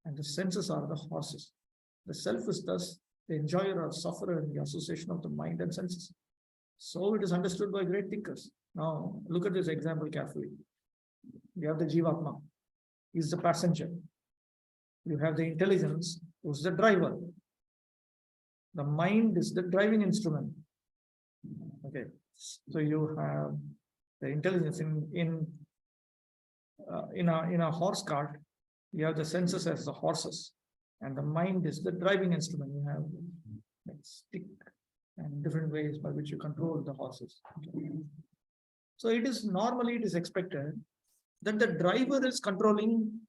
and the senses are the horses. The self is thus the enjoyer or sufferer in the association of the mind and senses. So it is understood by great thinkers. Now, look at this example carefully. You have the Jivatma, he is the passenger. You have the intelligence, who is the driver. The mind is the driving instrument. Okay. So you have the intelligence in a horse cart. You have the senses as the horses, and the mind is the driving instrument. You have like stick and different ways by which you control the horses. So it is expected that the driver is controlling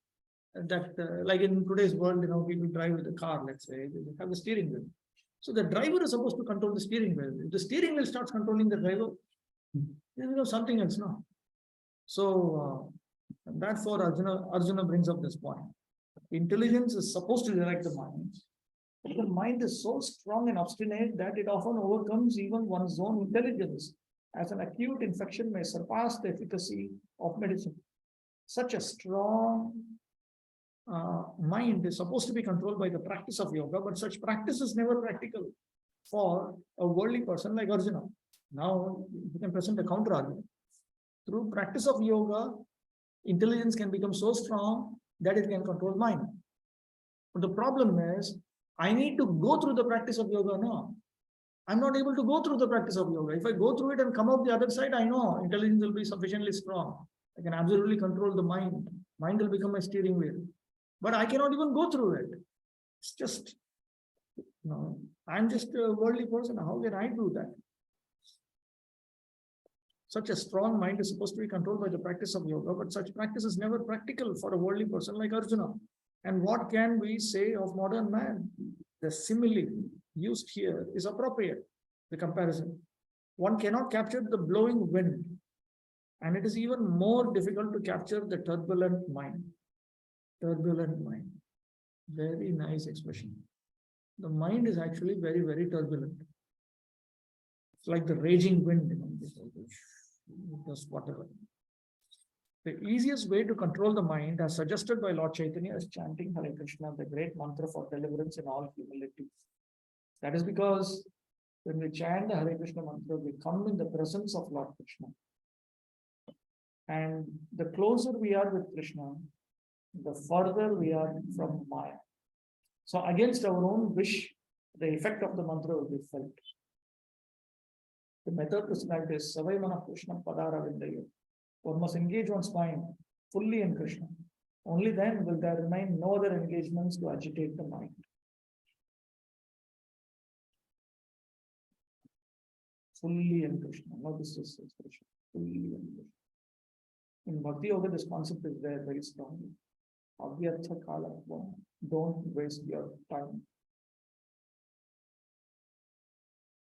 that. Like in today's world, people drive with a car. Let's say they have the steering wheel. So the driver is supposed to control the steering wheel. If the steering wheel starts controlling the driver, something else now. So therefore Arjuna brings up this point. Intelligence is supposed to direct the mind. But the mind is so strong and obstinate that it often overcomes even one's own intelligence, as an acute infection may surpass the efficacy of medicine. Such a strong mind is supposed to be controlled by the practice of yoga, but such practice is never practical for a worldly person like Arjuna. Now, you can present a counter argument. Through practice of yoga, intelligence can become so strong that it can control mind. But the problem is, I need to go through the practice of yoga now. I'm not able to go through the practice of yoga. If I go through it and come out the other side, I know intelligence will be sufficiently strong. I can absolutely control the mind. Mind will become my steering wheel. But I cannot even go through it. It's just, I'm just a worldly person. How can I do that? Such a strong mind is supposed to be controlled by the practice of yoga, but such practice is never practical for a worldly person like Arjuna. And what can we say of modern man? The simile used here is appropriate, the comparison. One cannot capture the blowing wind, and it is even more difficult to capture the turbulent mind. Turbulent mind. Very nice expression. The mind is actually very, very turbulent. It's like the raging wind, just whatever. The easiest way to control the mind, as suggested by Lord Chaitanya, is chanting Hare Krishna, the great mantra for deliverance in all humility. That is because when we chant the Hare Krishna mantra, we come in the presence of Lord Krishna. And the closer we are with Krishna, the further we are from Maya. So against our own wish, the effect of the mantra will be felt. The method prescribed is Savai Mana Krishna Padara Vindayo. One must engage one's mind fully in Krishna. Only then will there remain no other engagements to agitate the mind. Fully in Krishna. No, this is expression. Fully in Krishna. In Bhakti Yoga, this concept is there very strongly. Avyartha Kala. Don't waste your time.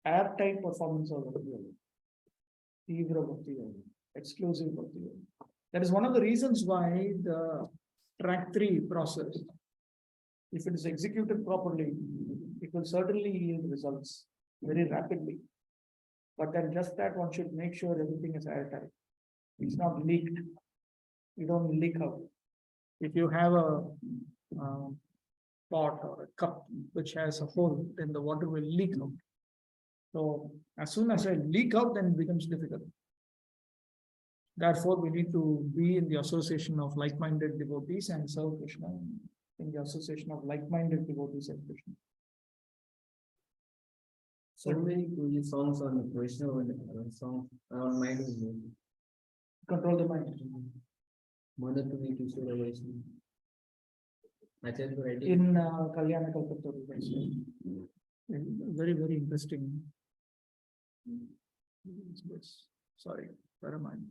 Airtight performance of Bhakti Yoga. Tivra Bhakti Yoga. Exclusive Bhakti Yoga. That is one of the reasons why the track 3 process, if it is executed properly, it will certainly yield results very rapidly. But then just that one should make sure everything is airtight. It's not leaked. You don't leak out. If you have a pot or a cup which has a hole, then the water will leak out. So as soon as I leak out, then it becomes difficult. Therefore, we need to be in the association of like-minded devotees and serve Krishna in the association of like-minded devotees and Krishna. So many songs on Krishna and songs on mind. Control the mind. Mother to me to Sura Vaishnav. In Kalyana Kalpataru. Very, very interesting. Sorry, Paramine.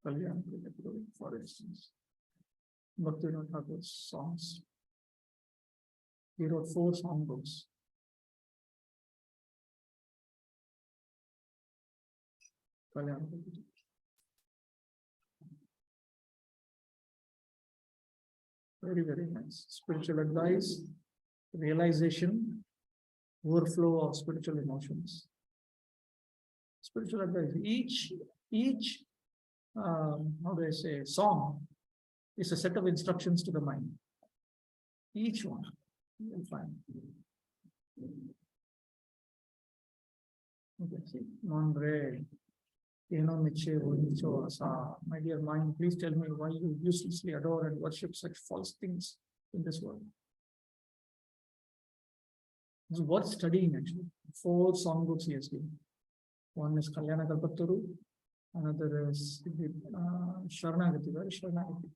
Kalyana Kalpataru, for instance. Bhaktivinoda Thakur's songs. He wrote 4 songbooks. Kalyana Kalpataru. Very, very nice. Spiritual advice, realization, overflow of spiritual emotions. Spiritual advice. Each how do I say, song is a set of instructions to the mind. Each one, you'll find. Okay, see, non-red. My dear mind, please tell me why you uselessly adore and worship such false things in this world. It's worth studying actually. 4 songbooks he has given. One is Kalyana Kalpataru, another is Sharanagati. Where is Sharanagati?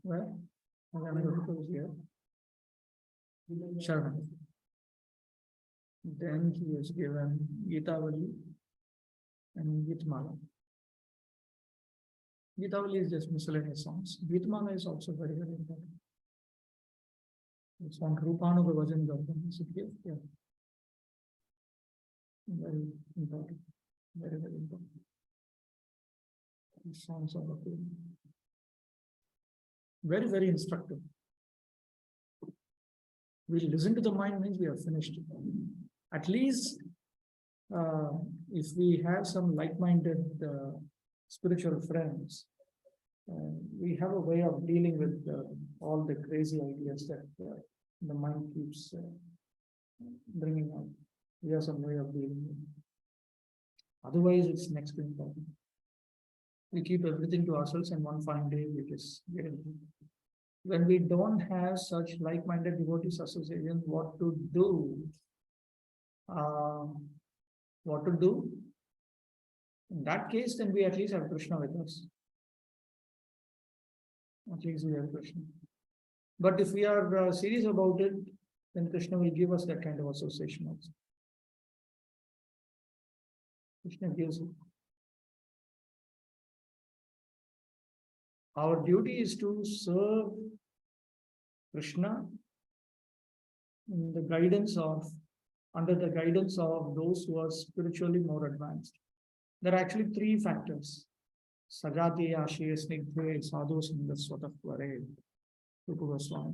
Well, here. Sharanagati. Then he has given Gitavali and Gitmala. Gitavali is just miscellaneous songs. Gitmala is also very, very important. It's on Rupanu Vajan Gauranga. Is it here? Yeah. Very important. Very, very important. These songs are very, very instructive. We listen to the mind means we are finished. At least if we have some like-minded spiritual friends, we have a way of dealing with all the crazy ideas that the mind keeps bringing out. We have some way of dealing with it. Otherwise, it's next to impossible. We keep everything to ourselves, and one fine day we just get into it. When we don't have such like-minded devotees association, what to do? What to do? In that case, then we at least have Krishna with us. What is your question? But if we are serious about it, then Krishna will give us that kind of association also. Krishna gives it. Our duty is to serve Krishna in the guidance of, under the guidance of those who are spiritually more advanced. There are actually three factors. Sajati Ashiya Snigdhe Sadhu Sangha Swatatvare. Rupa Goswami.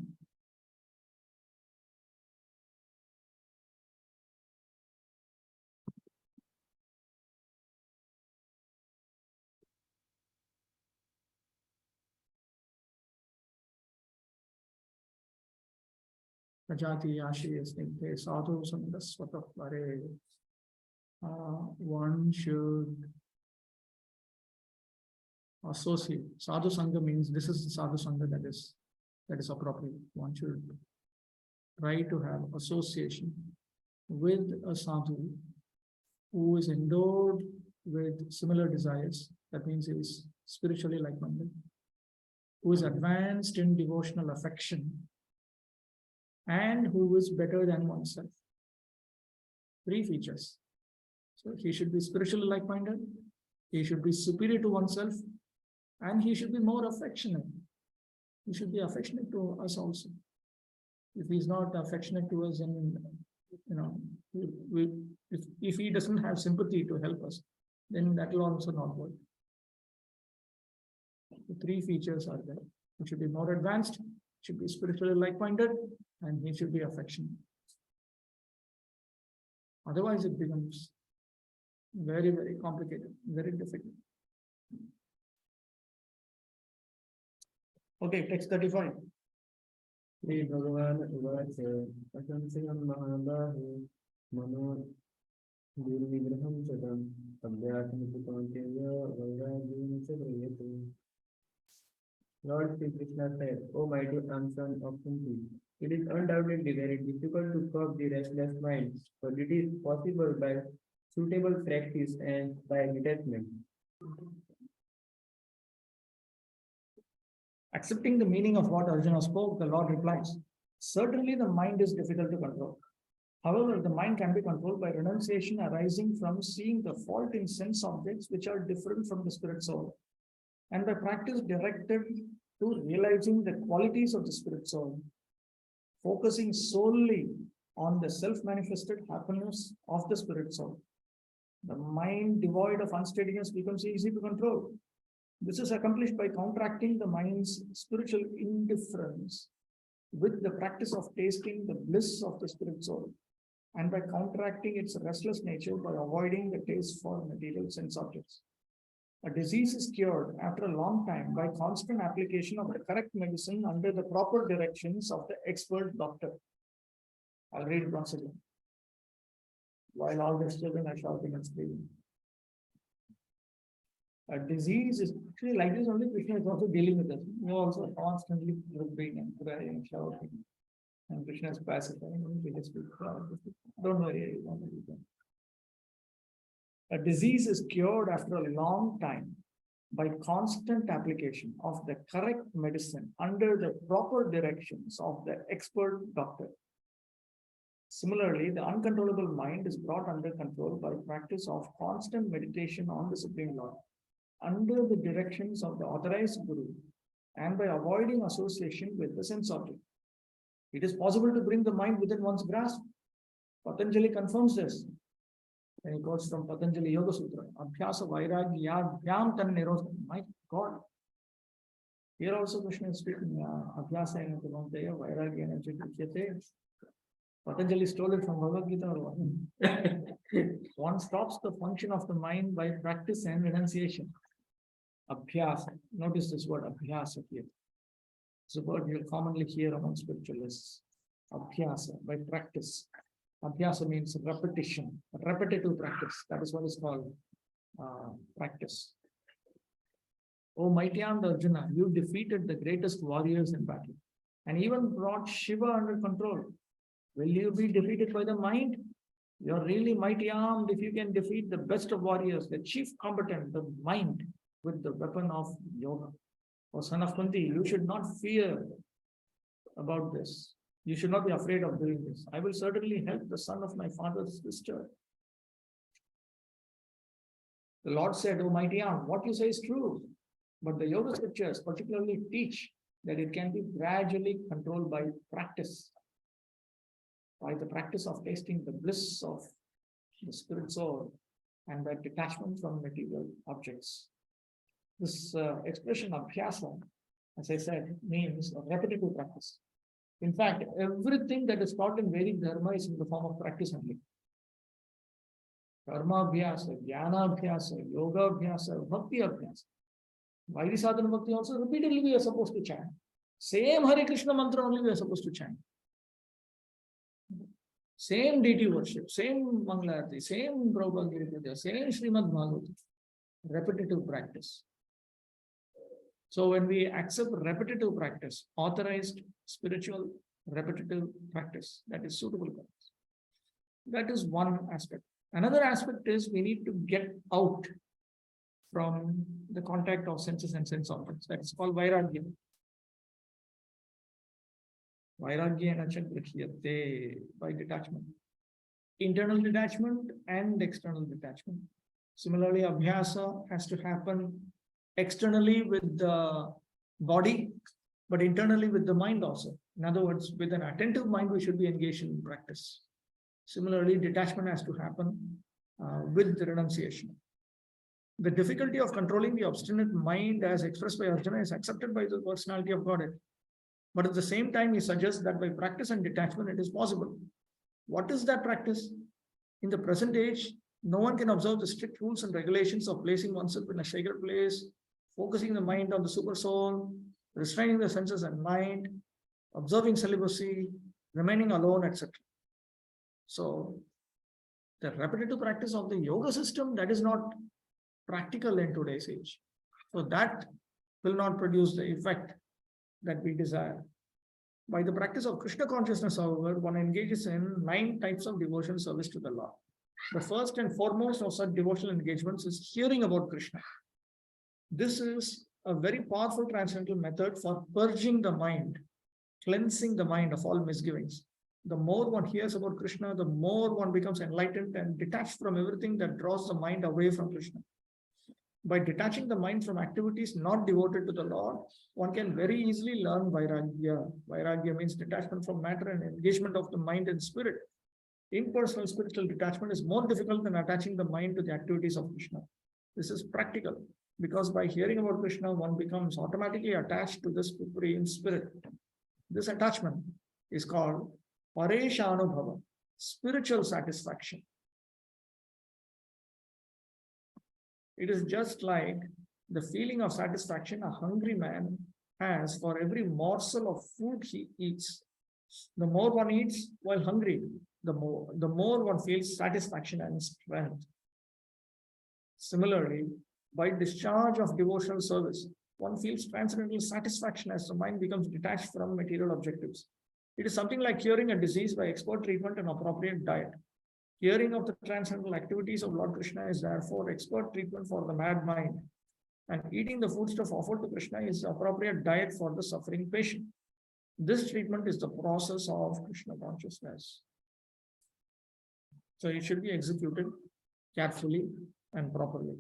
Sajati Ashiya Snigdhe Sadhu Sangha Swatatvare. One should associate. Sadhu Sangha means this is the Sadhu Sangha that is appropriate. One should try to have association with a sadhu who is endowed with similar desires. That means he is spiritually like-minded, who is advanced in devotional affection, and who is better than oneself. Three features. So he should be spiritually like-minded, he should be superior to oneself, and he should be more affectionate. He should be affectionate to us also. If he's not affectionate to us, and if he doesn't have sympathy to help us, then that will also not work. The three features are there. He should be more advanced, should be spiritually like-minded, and he should be affectionate. Otherwise, it becomes very, very complicated, very difficult. Okay, text 35. Shri Bhagavan Uvacha Asamsayam Mahabahu Mano Durvigraham Chadam Abhyatmitukanteya Vairagyan Chakriyate. Lord Sri Krishna said, O mighty son of Kunti, it is undoubtedly very difficult to curb the restless mind, but it is possible by suitable practice and by detachment. Accepting the meaning of what Arjuna spoke, the Lord replies, certainly the mind is difficult to control. However, the mind can be controlled by renunciation arising from seeing the fault in sense objects which are different from the spirit soul, and by practice directed to realizing the qualities of the spirit soul, focusing solely on the self-manifested happiness of the spirit soul. The mind devoid of unsteadiness becomes easy to control. This is accomplished by counteracting the mind's spiritual indifference with the practice of tasting the bliss of the spirit soul, and by counteracting its restless nature by avoiding the taste for material sense objects. A disease is cured after a long time by constant application of the correct medicine under the proper directions of the expert doctor. I'll read it once again. While all the children are shouting and screaming. A disease is actually like this only. Krishna is also dealing with us. We are also constantly grouping and crying and shouting. And Krishna is pacifying. Don't worry. A disease is cured after a long time by constant application of the correct medicine under the proper directions of the expert doctor. Similarly, the uncontrollable mind is brought under control by practice of constant meditation on the Supreme Lord, under the directions of the authorized Guru, and by avoiding association with the sense object. It is possible to bring the mind within one's grasp. Patanjali confirms this. And he quotes from Patanjali Yoga Sutra, Abhyasa Vairagya Dhyam Tan Nirodha. My God. Here also Krishna is speaking, Abhyasa and Vairagya and Chityate. Patanjali stole it from Bhagavad Gita. One stops the function of the mind by practice and renunciation. Abhyasa. Notice this word Abhyasa here. It's a word you'll commonly hear among spiritualists. Abhyasa, by practice. Abhyasa means repetition, repetitive practice. That is what is called practice. O mighty Arjuna, you defeated the greatest warriors in battle and even brought Shiva under control. Will you be defeated by the mind? You're really mighty armed if you can defeat the best of warriors, the chief combatant, the mind, with the weapon of yoga. O son of Kunti, you should not fear about this. You should not be afraid of doing this. I will certainly help the son of my father's sister. The Lord said, O mighty arm, what you say is true. But the yoga scriptures particularly teach that it can be gradually controlled by practice. By the practice of tasting the bliss of the spirit soul and by detachment from material objects. This expression abhyasa, as I said, means a repetitive practice. In fact, everything that is taught in Vedic Dharma is in the form of practice only. Karma abhyasa, jnana abhyasa, yoga abhyasa, bhakti abhyasa. Vaidhi sadhana bhakti also repeatedly we are supposed to chant. Same Hare Krishna mantra only we are supposed to chant. Same deity worship, same Mangalarti, same Prabhupada Giri Puja, same Srimad Bhagavatam. Repetitive practice. So when we accept repetitive practice, authorized spiritual repetitive practice, that is suitable for us. That is one aspect. Another aspect is we need to get out from the contact of senses and sense objects. That is called Vairagya. Vairagya and Achakrihyate, by detachment. Internal detachment and external detachment. Similarly, Abhyasa has to happen externally with the body, but internally with the mind also. In other words, with an attentive mind, we should be engaged in practice. Similarly, detachment has to happen with the renunciation. The difficulty of controlling the obstinate mind as expressed by Arjuna is accepted by the personality of Godhead. But at the same time, he suggests that by practice and detachment, it is possible. What is that practice? In the present age, no one can observe the strict rules and regulations of placing oneself in a sacred place, focusing the mind on the super soul, restraining the senses and mind, observing celibacy, remaining alone, etc. So, the repetitive practice of the yoga system, that is not practical in today's age. So that will not produce the effect that we desire. By the practice of Krishna consciousness, however, one engages in 9 types of devotional service to the Lord. The first and foremost of such devotional engagements is hearing about Krishna. This is a very powerful transcendental method for purging the mind, cleansing the mind of all misgivings. The more one hears about Krishna, the more one becomes enlightened and detached from everything that draws the mind away from Krishna. By detaching the mind from activities not devoted to the Lord, one can very easily learn Vairagya. Vairagya means detachment from matter and engagement of the mind and spirit. Impersonal spiritual detachment is more difficult than attaching the mind to the activities of Krishna. This is practical because by hearing about Krishna, one becomes automatically attached to the Supreme Spirit. This attachment is called Pareshanubhava, spiritual satisfaction. It is just like the feeling of satisfaction a hungry man has for every morsel of food he eats. The more one eats while hungry, the more one feels satisfaction and strength. Similarly, by discharge of devotional service, one feels transcendental satisfaction as the mind becomes detached from material objectives. It is something like curing a disease by expert treatment and appropriate diet. Hearing of the transcendental activities of Lord Krishna is therefore expert treatment for the mad mind. And eating the foodstuff offered to Krishna is the appropriate diet for the suffering patient. This treatment is the process of Krishna consciousness. So it should be executed carefully and properly.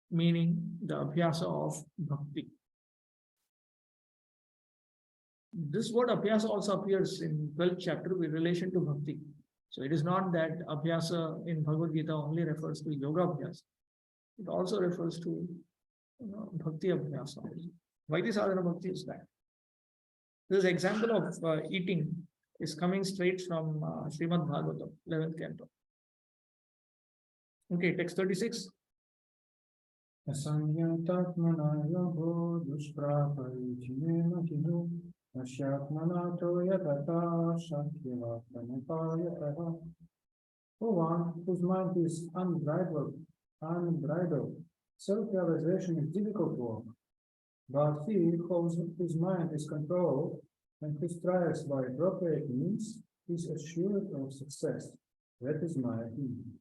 Meaning the abhyasa of bhakti. This word abhyasa also appears in 12th chapter with relation to bhakti. So it is not that abhyasa in Bhagavad Gita only refers to yoga abhyasa. It also refers to bhakti abhyasa. Vaidhi sadhana bhakti is that. This example of eating is coming straight from Srimad Bhagavatam, 11th canto. Okay, text 36. Asanyatatmana yabho dushpraparichine kidu ashyatmanato yatata shakyava pranipayataha. For one whose mind is unbridled, self-realization is difficult to him. But he whose mind is controlled and who strives by appropriate means is assured of success. That is my opinion.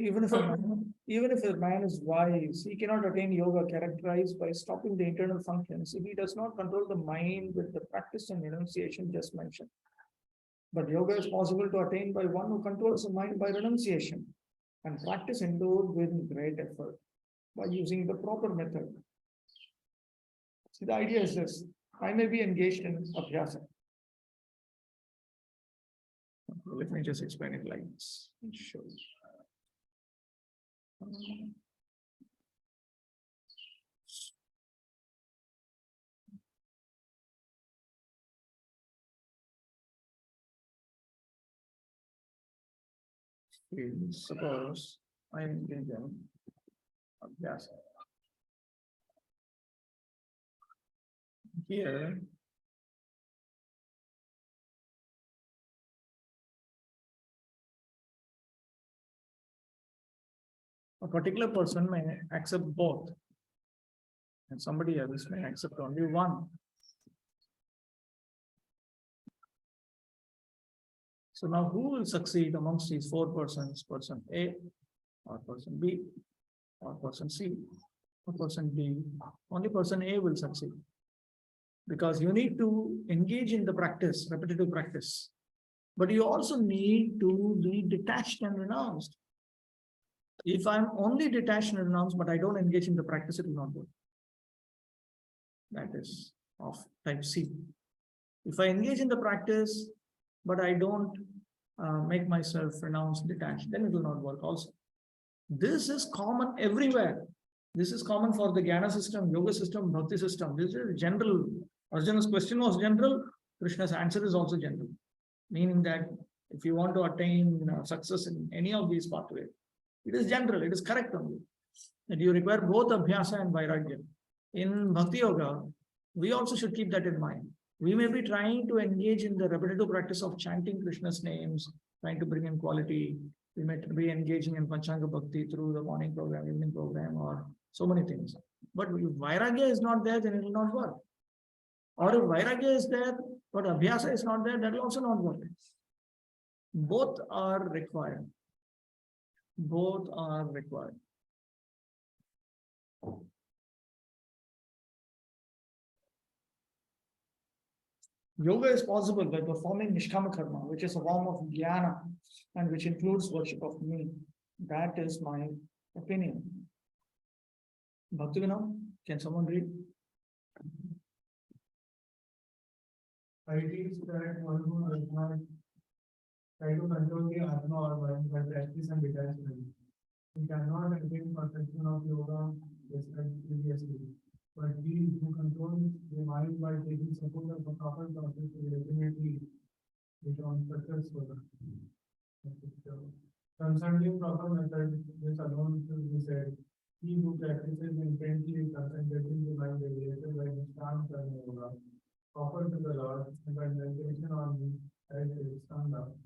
Even if a man is wise, he cannot attain yoga characterized by stopping the internal functions if he does not control the mind with the practice and renunciation just mentioned. But yoga is possible to attain by one who controls the mind by renunciation and practice endured with great effort by using the proper method. See, the idea is this: I may be engaged in abhyasa. Let me just explain it like this. Sure. Suppose I am engaged in abhyasa. Here, a particular person may accept both, and somebody else may accept only one. So now who will succeed amongst these four persons? Person A, or person B, or person C, or person D? Only person A will succeed. Because you need to engage in the practice, repetitive practice. But you also need to be detached and renounced. If I'm only detached and renounced, but I don't engage in the practice, it will not work. That is of type C. If I engage in the practice, but I don't make myself renounced, detached, then it will not work also. This is common everywhere. This is common for the Jnana system, Yoga system, Bhakti system. This is general. Arjuna's question was general. Krishna's answer is also general. Meaning that if you want to attain success in any of these pathways, it is general, it is correct only. That you require both abhyasa and vairagya. In Bhakti Yoga, we also should keep that in mind. We may be trying to engage in the repetitive practice of chanting Krishna's names, trying to bring in quality. We may be engaging in Panchanga Bhakti through the morning program, evening program, or so many things. But if vairagya is not there, then it will not work. Or if vairagya is there, but abhyasa is not there, that will also not work. Both are required. Both are required. Yoga is possible by performing nishkama karma, which is a form of jnana and which includes worship of me. That is my opinion. Bhaktivinoda, can someone read? I teach that one who does not try to control the Atma or mind by practice and detachment. He cannot attain perfection of yoga described previously. But he who controls the mind by taking support of a proper process will ultimately become successful. Concerning proper method, this alone should be said. He who practices intently concentrating the mind regulated by Nishkam Karma Yoga, offered to the Lord and by meditation on me as its conduct,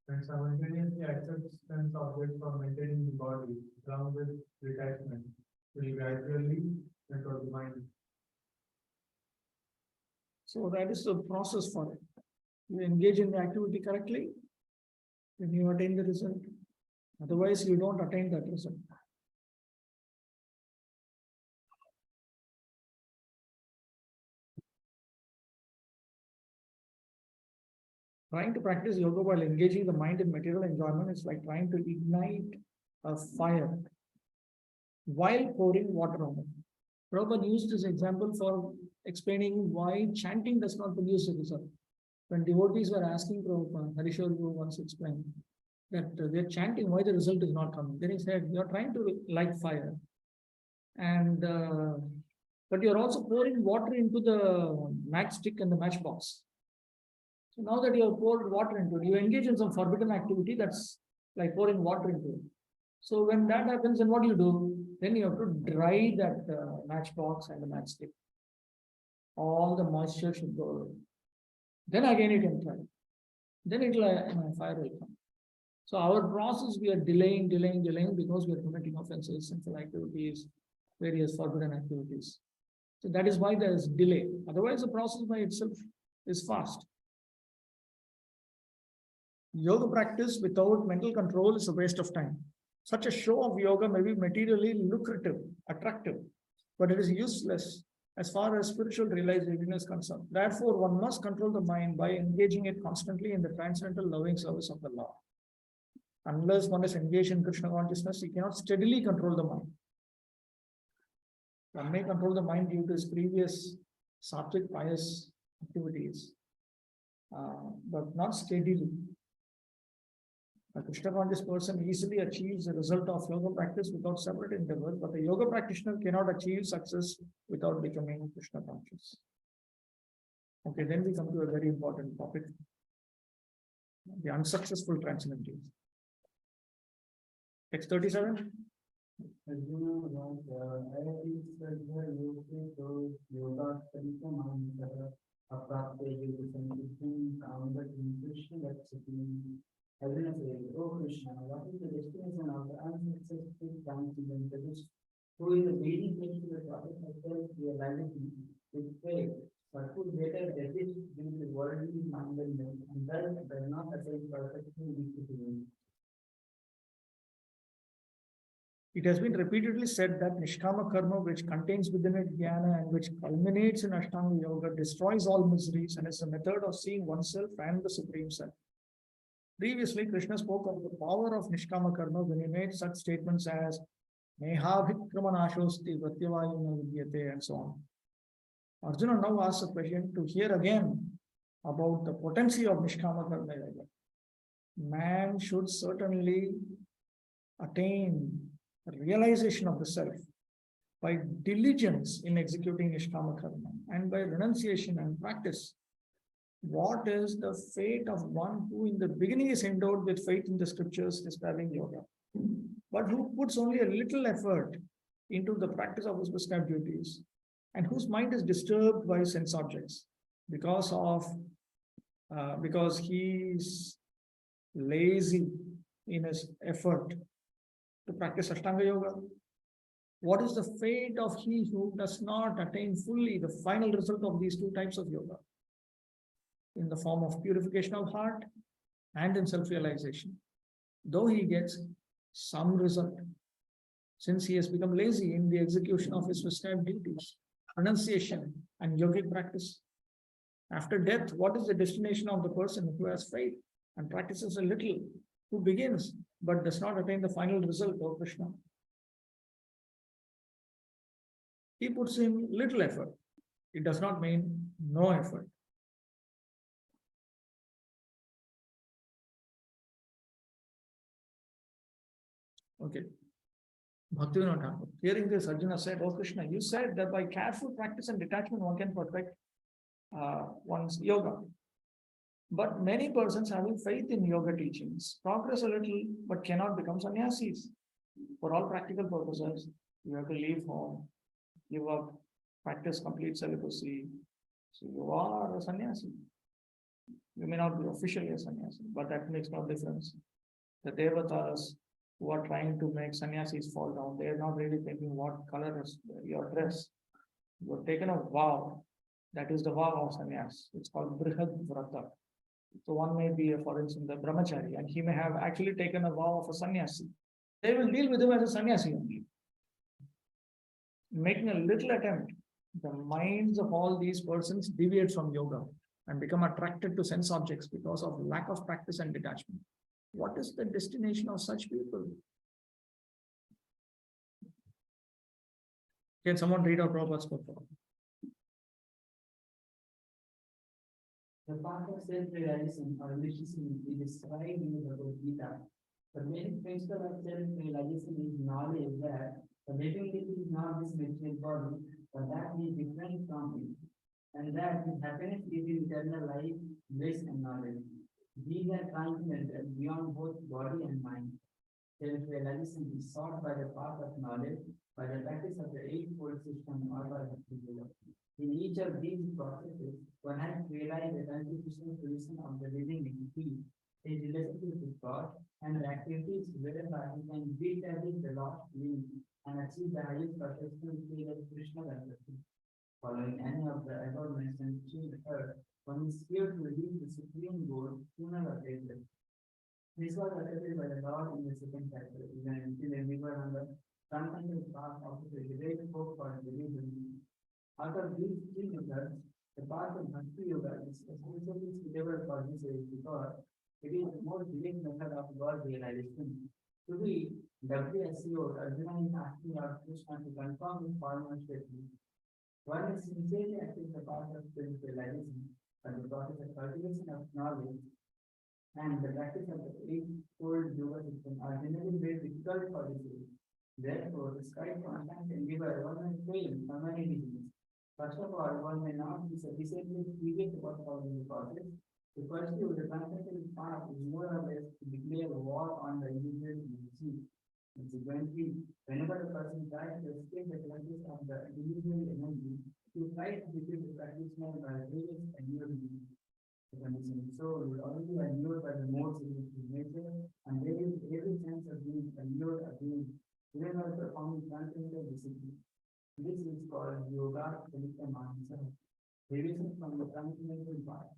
and simultaneously accepts sense objects for maintaining the body, along with detachment, will gradually control the mind. So that is the process for it. You engage in the activity correctly, then you attain the result. Otherwise, you don't attain that result. Trying to practice yoga while engaging the mind in material enjoyment is like trying to ignite a fire while pouring water on it. Prabhupada used this example for explaining why chanting does not produce a result. When devotees were asking Prabhupada, Harishwar Guru once explained that they're chanting, why the result is not coming. Then he said, you're trying to light fire, and but you're also pouring water into the matchstick and the matchbox. So now that you have poured water into it, you engage in some forbidden activity that's like pouring water into it. So when that happens, then what do? Then you have to dry that matchbox and the matchstick. All the moisture should go away. Then again you can try. Then it will fire will come. So our process, we are delaying because we are committing offenses, sinful activities, various forbidden activities. So that is why there is delay. Otherwise, the process by itself is fast. Yoga practice without mental control is a waste of time. Such a show of yoga may be materially lucrative, attractive, but it is useless as far as spiritual realization is concerned. Therefore, one must control the mind by engaging it constantly in the transcendental loving service of the Lord. Unless one is engaged in Krishna consciousness, he cannot steadily control the mind. One may control the mind due to his previous sattvic pious activities, but not steadily. A Krishna conscious person easily achieves the result of yoga practice without separate endeavor, but a yoga practitioner cannot achieve success without becoming Krishna conscious. Okay, then we come to a very important topic, the unsuccessful transcendental. Text 37. Everyone says, "Oh Krishna, what is the destination of the unsuccessful transcendentalist who is the leading place to the process of self-realization with faith, but who later resists due to worldly mindedness and thus does not attain perfection in discipline?" It has been repeatedly said that Nishkama Karma, which contains within it Jnana and which culminates in Ashtanga Yoga, destroys all miseries and is a method of seeing oneself and the Supreme Self. Previously, Krishna spoke of the power of Nishkama Karma when he made such statements as Nehabhikramanashosti Pratyavayuna Vidyate and so on. Arjuna now asks a question to hear again about the potency of Nishkama Karma Yoga. Man should certainly attain realization of the self by diligence in executing Nishkama Karma and by renunciation and practice. What is the fate of one who in the beginning is endowed with faith in the scriptures describing yoga, but who puts only a little effort into the practice of his prescribed duties and whose mind is disturbed by sense objects because he's lazy in his effort to practice Ashtanga Yoga? What is the fate of he who does not attain fully the final result of these two types of yoga, in the form of purification of heart and in self-realization? Though he gets some result, since he has become lazy in the execution of his prescribed duties, renunciation and yogic practice. After death, what is the destination of the person who has faith and practices a little, who begins but does not attain the final result of Krishna? He puts in little effort. It does not mean no effort. Okay. Bhaktivinoda Thakur. Hearing this, Arjuna said, "Oh Krishna, you said that by careful practice and detachment one can perfect one's yoga. But many persons having faith in yoga teachings progress a little but cannot become sannyasis. For all practical purposes, you have to leave home, give up, practice complete celibacy. So you are a sannyasi. You may not be officially a sannyasi, but that makes no difference. The devatas who are trying to make sannyasis fall down, they are not really thinking what color is your dress. You have taken a vow. That is the vow of sannyas. It's called Brihad Vrata. So one may be, for instance, the brahmachari, and he may have actually taken a vow of a sannyasi. They will deal with him as a sannyasi only. Making a little attempt, the minds of all these persons deviate from yoga and become attracted to sense objects because of lack of practice and detachment. What is the destination of such people? Can someone read out Prabhupada's quote? The path of self-realization or mysticism is described in the Bhagavad Gita. The main principle of self-realization is knowledge that the living being is not this material body, but that he is different from it, and that his happiness is in eternal life, bliss, and knowledge. These are transcendental beyond both body and mind. Self-realization is sought by the path of knowledge, by the practice of the eightfold system, or by Bhakti. In each of these processes, one has realized the constitutional position of the living entity, his relationship with God, and the activities whereby he can re-establish the lost link and achieve the highest perfectional state of Krishna consciousness. Following any of the above mentioned earth, one is here to reach the supreme goal sooner or later. This was accepted by the Lord in the second chapter, even until everyone on the transcendental path of the great hope for religion. Out of these three methods, the path of Bhakti Yoga is especially suitable for this age because it is the most direct method of God realization. To be doubly assured, Arjuna is asking Lord Krishna to confirm his former statement. One is sincerely acting the path of spiritual realization, but the process of cultivation of knowledge and the practice of the eightfold yoga system are generally very difficult for this age. Therefore, despite constant endeavor, one may fail so many reasons. First of all, one may not be sufficiently serious about following the process. To pursue the transcendental path is more or less to declare war on the individual energy. Consequently, whenever a person tries to escape the clutches of the individual energy, he tries to defeat the practitioner by various endeavors. The conditioned soul will already be allured by the more significant nature, and there is every chance of being allured again, even while performing transcendental discipline. This is called yoga manasa, deviation from the transcendental path.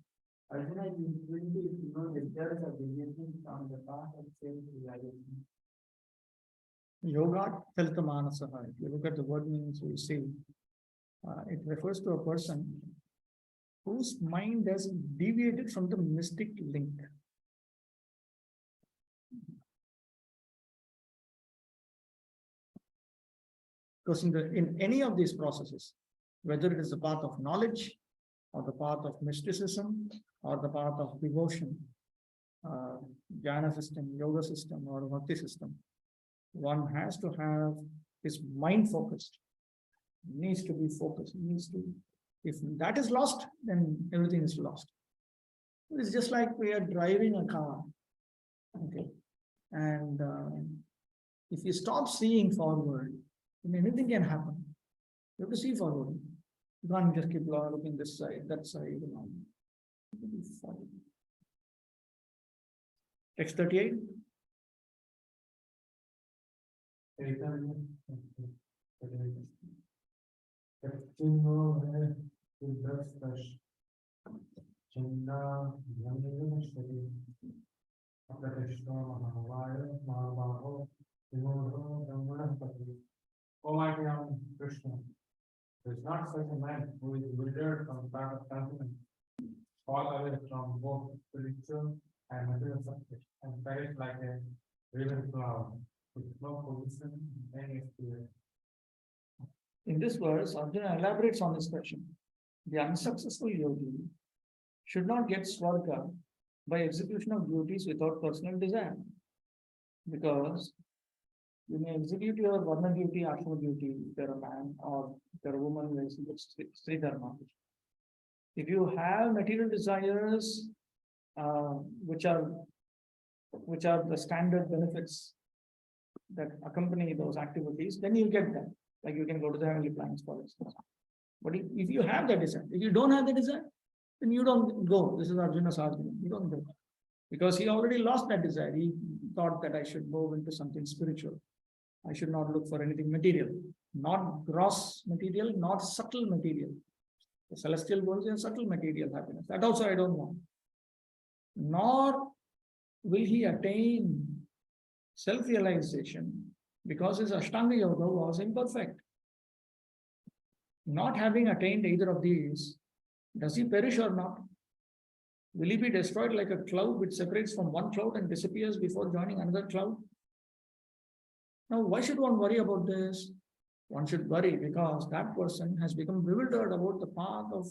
Arjuna is intuitive to know the results of deviation from the path of self-realization. Yoga Manasaha. If you look at the word meanings, you see it refers to a person whose mind has deviated from the mystic link. Because in any of these processes, whether it is the path of knowledge, or the path of mysticism, or the path of devotion, jnana system, yoga system, or bhakti system, one has to have his mind focused, needs to be focused, if that is lost, then everything is lost. It's just like we are driving a car, okay, and if you stop seeing forward, then anything can happen. You have to see forward. You can't just keep looking this side, that side, Text 38. Almighty Krishna, there is not such a man who is withered from the path of confidence, fall away from both spiritual and material success, and perish like a river flower, with no position in any spirit. In this verse, Arjuna elaborates on this question. The unsuccessful yogi should not get swarga by execution of duties without personal desire. Because you may execute your varna duty, ashram duty, if you're a man, or if you're a woman, you execute Sri Dharma. If you have material desires, which are the standard benefits that accompany those activities, then you get them. Like you can go to the heavenly planets, for instance. But if you have the desire, if you don't have the desire, then you don't go. This is Arjuna's argument. You don't go. Because he already lost that desire. He thought that I should move into something spiritual. I should not look for anything material. Not gross material, not subtle material. The celestial world is subtle material happiness. That also I don't want. Nor will he attain self-realization because his Ashtanga Yoga was imperfect. Not having attained either of these, does he perish or not? Will he be destroyed like a cloud which separates from one cloud and disappears before joining another cloud? Now, why should one worry about this? One should worry because that person has become bewildered about the path of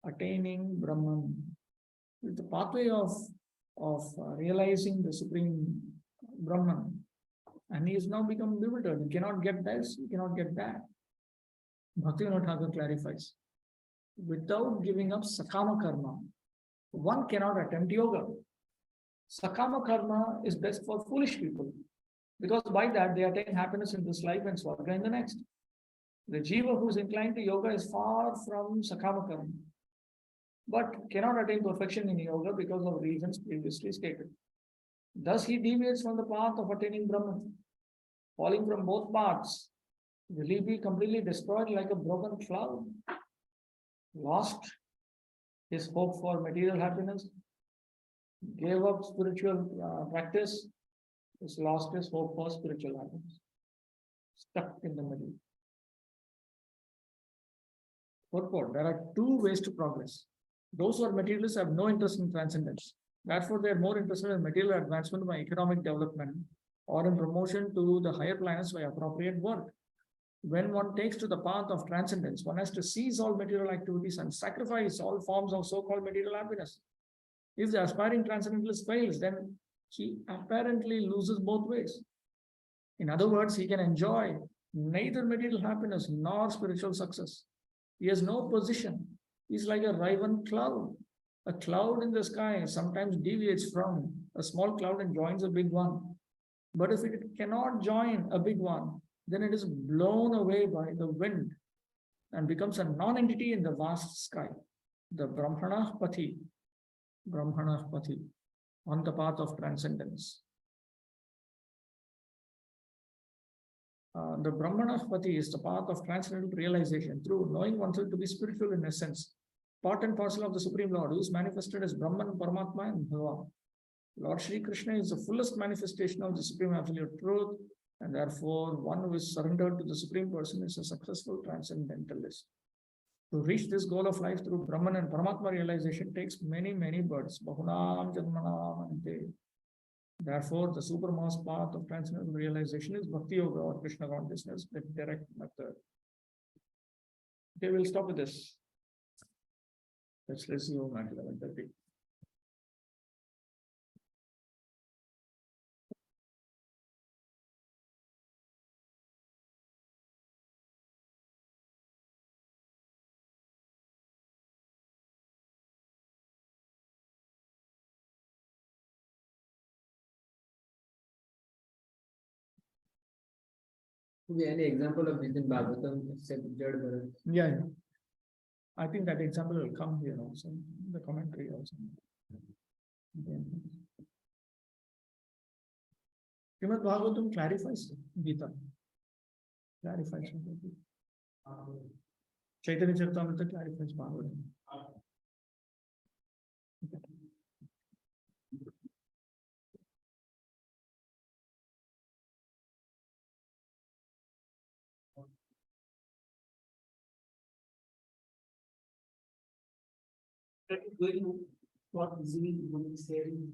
attaining Brahman. The pathway of realizing the supreme Brahman. And he has now become bewildered. He cannot get this, he cannot get that. Bhaktivinoda Thakur clarifies. Without giving up sakama karma, one cannot attempt yoga. Sakama karma is best for foolish people because by that they attain happiness in this life and swarga in the next. The jiva who is inclined to yoga is far from sakama karma, but cannot attain perfection in yoga because of reasons previously stated. Thus he deviates from the path of attaining Brahman. Falling from both paths, will he be completely destroyed like a broken cloud? Lost his hope for material happiness? gave up spiritual practice, has lost his hope for spiritual happiness. Stuck in the middle. Purport. There are two ways to progress. Those who are materialists have no interest in transcendence. Therefore, they are more interested in material advancement by economic development or in promotion to the higher planets by appropriate work. When one takes to the path of transcendence, one has to cease all material activities and sacrifice all forms of so-called material happiness. If the aspiring transcendentalist fails, then he apparently loses both ways. In other words, he can enjoy neither material happiness nor spiritual success. He has no position. He's like a riven cloud. A cloud in the sky sometimes deviates from a small cloud and joins a big one. But if it cannot join a big one, then it is blown away by the wind and becomes a non-entity in the vast sky. The Brahmana-pathi, on the path of transcendence. The Brahmana-pathi is the path of transcendental realization through knowing oneself to be spiritual in essence, part and parcel of the Supreme Lord, who is manifested as Brahman, Paramatma, and Bhagavan. Lord Shri Krishna is the fullest manifestation of the Supreme Absolute Truth, and therefore one who is surrendered to the Supreme Person is a successful transcendentalist. To reach this goal of life through Brahman and Paramatma realization takes many, many births. Bahunam Janmanam Ante. Therefore, the supermost path of transcendental realization is Bhakti Yoga or Krishna consciousness, the direct method. Okay, we'll stop with this. Let's resume at 11:30. Could be any example of this in Bhagavatam except Jad Bharat? Yeah. I think that example will come here also, the commentary also. Srimad Bhagavatam clarifies Gita. Clarifies. Chaitanya Charitamrita clarifies Bhagavatam. What easily would be sharing.